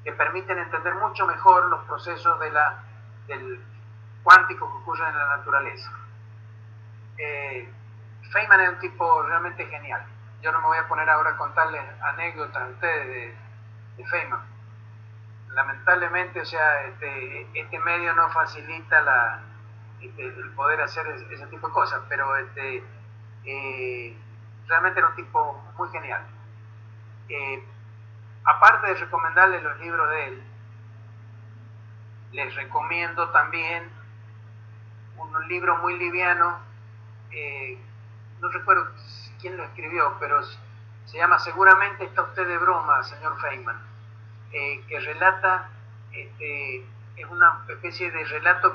que permiten entender mucho mejor los procesos del cuántico que ocurren en la naturaleza. Feynman es un tipo realmente genial. Yo no me voy a poner ahora a contarles anécdotas a ustedes de Feynman. Lamentablemente, o sea, este medio no facilita el poder hacer ese tipo de cosas, pero realmente era un tipo muy genial. Aparte de recomendarles los libros de él, les recomiendo también un libro muy liviano, no recuerdo quién lo escribió, pero se llama Seguramente está usted de broma, señor Feynman, que relata, es una especie de relato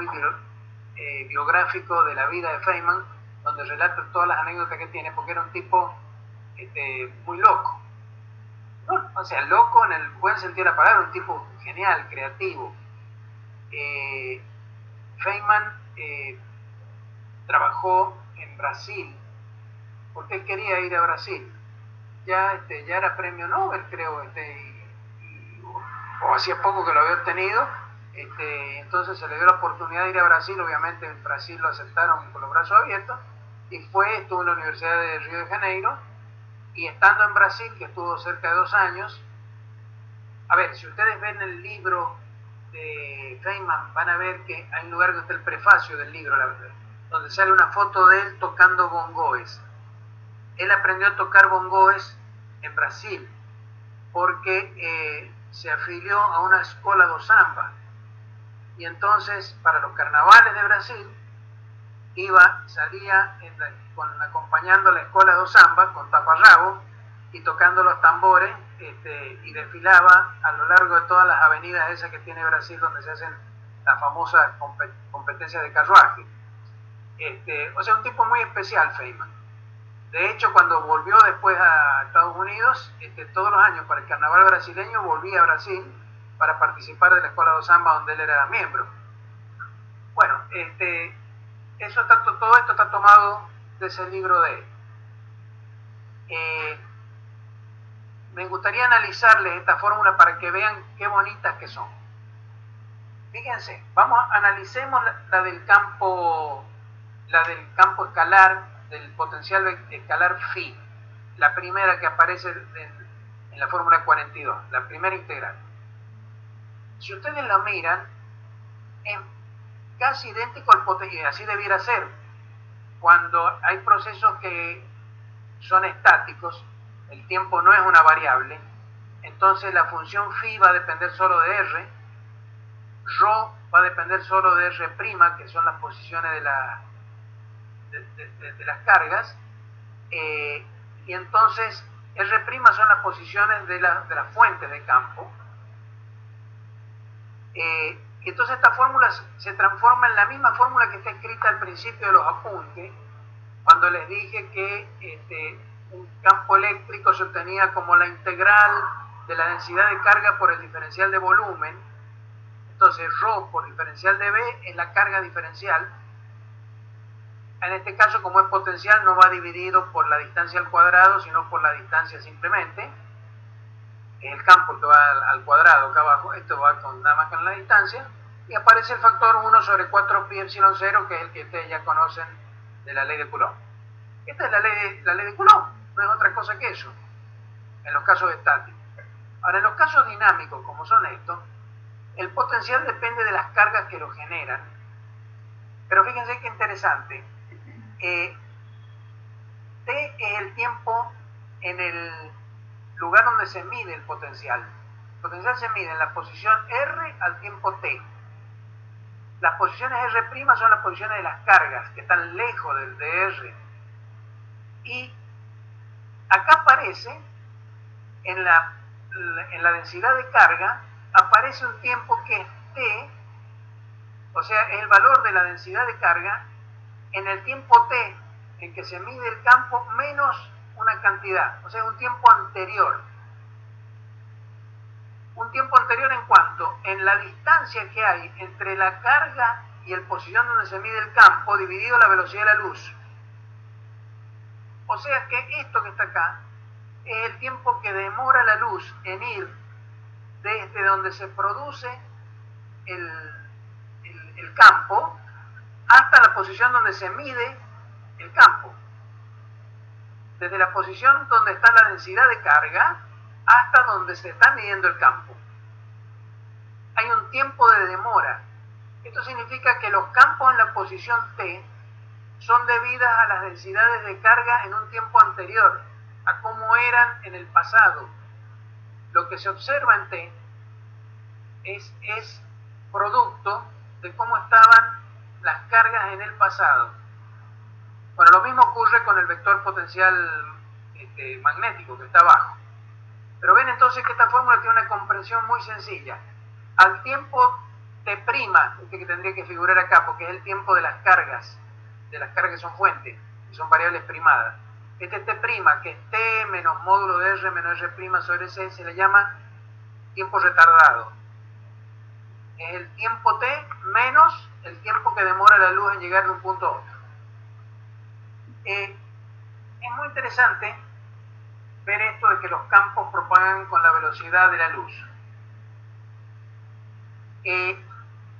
biográfico de la vida de Feynman, donde relata todas las anécdotas que tiene, porque era un tipo muy loco. No, o sea, loco en el buen sentido de la palabra, un tipo genial, creativo. Feynman trabajó en Brasil, porque él quería ir a Brasil. Ya era premio Nobel, creo, o hacía poco que lo había obtenido. Entonces se le dio la oportunidad de ir a Brasil. Obviamente en Brasil lo aceptaron con los brazos abiertos, y estuvo en la Universidad de Río de Janeiro, y estando en Brasil, que estuvo cerca de 2 años, a ver, si ustedes ven el libro de Feynman, van a ver que hay un lugar donde está el prefacio del libro, donde sale una foto de él tocando bongoes. Él aprendió a tocar bongoes en Brasil, porque se afilió a una escuela do samba, y entonces para los carnavales de Brasil salía acompañando a la escuela do samba con taparrabo, y tocando los tambores, y desfilaba a lo largo de todas las avenidas esas que tiene Brasil donde se hacen las famosas competencias de carruaje. O sea, un tipo muy especial, Feynman. De hecho, cuando volvió después a Estados Unidos, todos los años para el carnaval brasileño volvía a Brasil para participar de la escuela de samba donde él era miembro. Bueno, todo esto está tomado de ese libro de él. Me gustaría analizarles esta fórmula para que vean qué bonitas que son. Fíjense, analicemos la del campo escalar, del potencial escalar phi, la primera que aparece en la fórmula 42, la primera integral. Si ustedes la miran, es casi idéntico al potencial, así debiera ser. Cuando hay procesos que son estáticos, el tiempo no es una variable, entonces la función phi va a depender solo de r, ρ va a depender solo de r', que son las posiciones de las cargas, y entonces r' son las posiciones de las fuentes de campo. Entonces esta fórmula se transforma en la misma fórmula que está escrita al principio de los apuntes, cuando les dije que un campo eléctrico se obtenía como la integral de la densidad de carga por el diferencial de volumen. Entonces ρ por diferencial de B es la carga diferencial. En este caso, como es potencial, no va dividido por la distancia al cuadrado, sino por la distancia simplemente. Es el campo que va al cuadrado acá abajo, esto va nada más con la distancia, y aparece el factor 1 sobre 4 pi epsilon 0, que es el que ustedes ya conocen de la ley de Coulomb. Esta es la ley de Coulomb, no es otra cosa que eso, en los casos estáticos. Ahora, en los casos dinámicos, como son estos, el potencial depende de las cargas que lo generan. Pero fíjense qué interesante. T es el tiempo en el lugar donde se mide el potencial. El potencial se mide en la posición R al tiempo T. Las posiciones R' son las posiciones de las cargas, que están lejos del de R. Y acá aparece, en la densidad de carga, aparece un tiempo que es T, o sea, es el valor de la densidad de carga en el tiempo T en que se mide el campo menos una cantidad, o sea, un tiempo anterior. Un tiempo anterior en cuanto en la distancia que hay entre la carga y el posición donde se mide el campo dividido la velocidad de la luz. O sea que esto que está acá es el tiempo que demora la luz en ir desde donde se produce el campo hasta la posición donde se mide el campo. Desde la posición donde está la densidad de carga hasta donde se está midiendo el campo. Hay un tiempo de demora. Esto significa que los campos en la posición T son debidas a las densidades de carga en un tiempo anterior, a cómo eran en el pasado. Lo que se observa en T es producto de cómo estaban las cargas en el pasado. Bueno, lo mismo ocurre con el vector potencial magnético que está abajo. Pero ven entonces que esta fórmula tiene una comprensión muy sencilla. Al tiempo T', que tendría que figurar acá, porque es el tiempo de las cargas que son fuentes, que son variables primadas. Este T', que es T menos módulo de R menos R' sobre C, se le llama tiempo retardado. Es el tiempo T menos el tiempo que demora la luz en llegar de un punto a otro. Es muy interesante ver esto de que los campos propagan con la velocidad de la luz.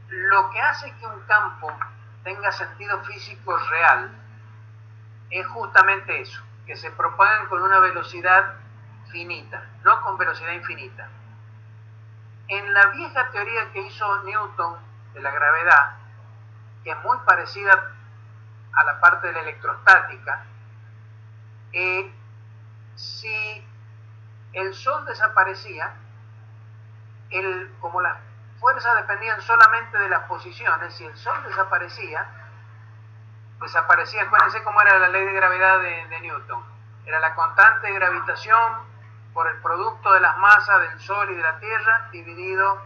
Lo que hace que un campo tenga sentido físico real es justamente eso, que se propagan con una velocidad finita, no con velocidad infinita. En la vieja teoría que hizo Newton de la gravedad, que es muy parecida a la parte de la electrostática, si el Sol desaparecía, como las fuerzas dependían solamente de las posiciones, si el Sol desaparecía, acuérdense cómo era la ley de gravedad de Newton, Era la constante de gravitación por el producto de las masas del Sol y de la Tierra dividido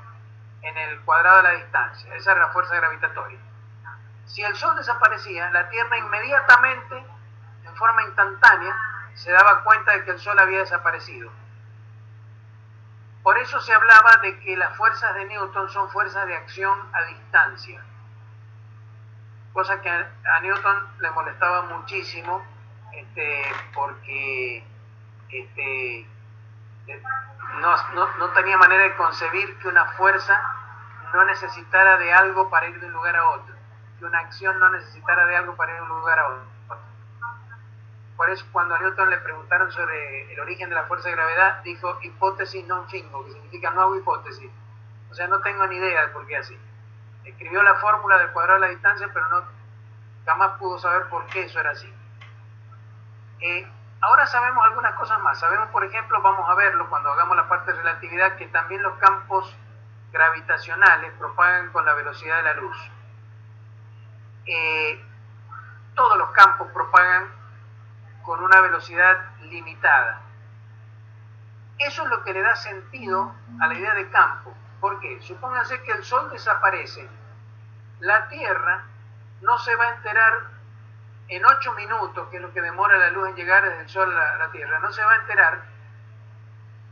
en el cuadrado de la distancia. Esa era la fuerza gravitatoria. Si el Sol desaparecía, la Tierra inmediatamente, en forma instantánea, se daba cuenta de que el Sol había desaparecido. Por eso se hablaba de que las fuerzas de Newton son fuerzas de acción a distancia, cosa que a Newton le molestaba muchísimo, porque no tenía manera de concebir que una fuerza no necesitara de algo para ir de un lugar a otro, que una acción no necesitara de algo para ir de un lugar a otro. Por eso cuando a Newton le preguntaron sobre el origen de la fuerza de gravedad, dijo hipótesis non fingo, que significa no hago hipótesis. O sea, no tengo ni idea de por qué así. Escribió la fórmula del cuadrado de la distancia, pero jamás pudo saber por qué eso era así. Ahora sabemos algunas cosas más. Sabemos, por ejemplo, vamos a verlo cuando hagamos la parte de relatividad, que también los campos gravitacionales propagan con la velocidad de la luz. Todos los campos propagan con una velocidad limitada. Eso es lo que le da sentido a la idea de campo. ¿Por qué? Supónganse que el Sol desaparece. La Tierra no se va a enterar en 8 minutos, que es lo que demora la luz en llegar desde el Sol a la Tierra. No se va a enterar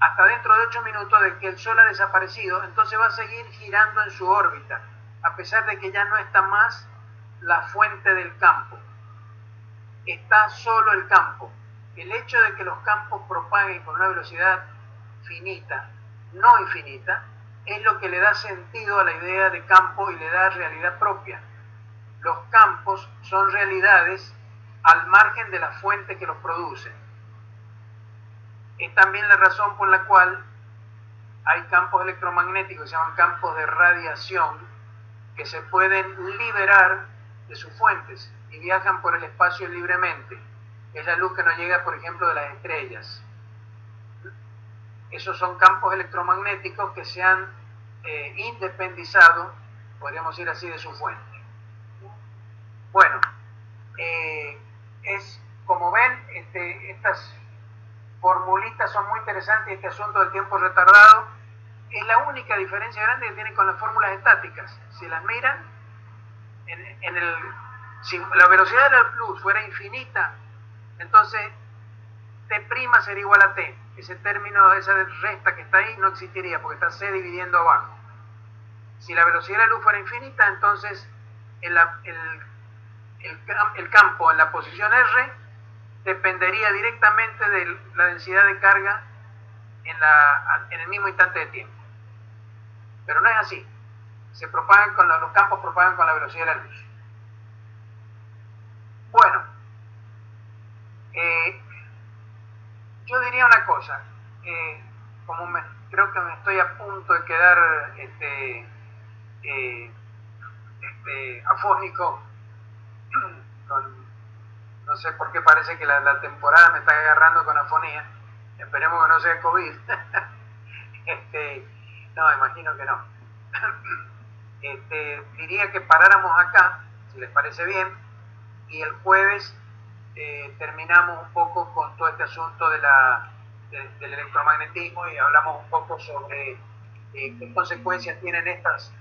hasta dentro de 8 minutos de que el Sol ha desaparecido, entonces va a seguir girando en su órbita, a pesar de que ya no está más la fuente del campo. Está solo el campo. El hecho de que los campos propaguen con una velocidad finita, no infinita, es lo que le da sentido a la idea de campo y le da realidad propia. Los campos son realidades al margen de la fuente que los produce. Es también la razón por la cual hay campos electromagnéticos que se llaman campos de radiación que se pueden liberar de sus fuentes y viajan por el espacio libremente. Es la luz que nos llega, por ejemplo, de las estrellas. Esos son campos electromagnéticos que se han independizado, podríamos decir así, de su fuente. Bueno, como ven, estas formulitas son muy interesantes. Este asunto del tiempo retardado es la única diferencia grande que tiene con las fórmulas estáticas. Si las miran, si la velocidad de la luz fuera infinita, entonces T' sería igual a T. Ese término, esa resta que está ahí, no existiría porque está C dividiendo abajo. Si la velocidad de la luz fuera infinita, entonces el campo en la posición R dependería directamente de la densidad de carga en el mismo instante de tiempo. Pero no es así. Los campos propagan con la velocidad de la luz. Bueno, yo diría una cosa, creo que me estoy a punto de quedar afónico, no sé por qué parece que la temporada me está agarrando con afonía, esperemos que no sea COVID. No, imagino que no. Diría que paráramos acá, si les parece bien, y el jueves terminamos un poco con todo este asunto del electromagnetismo y hablamos un poco sobre qué consecuencias tienen estas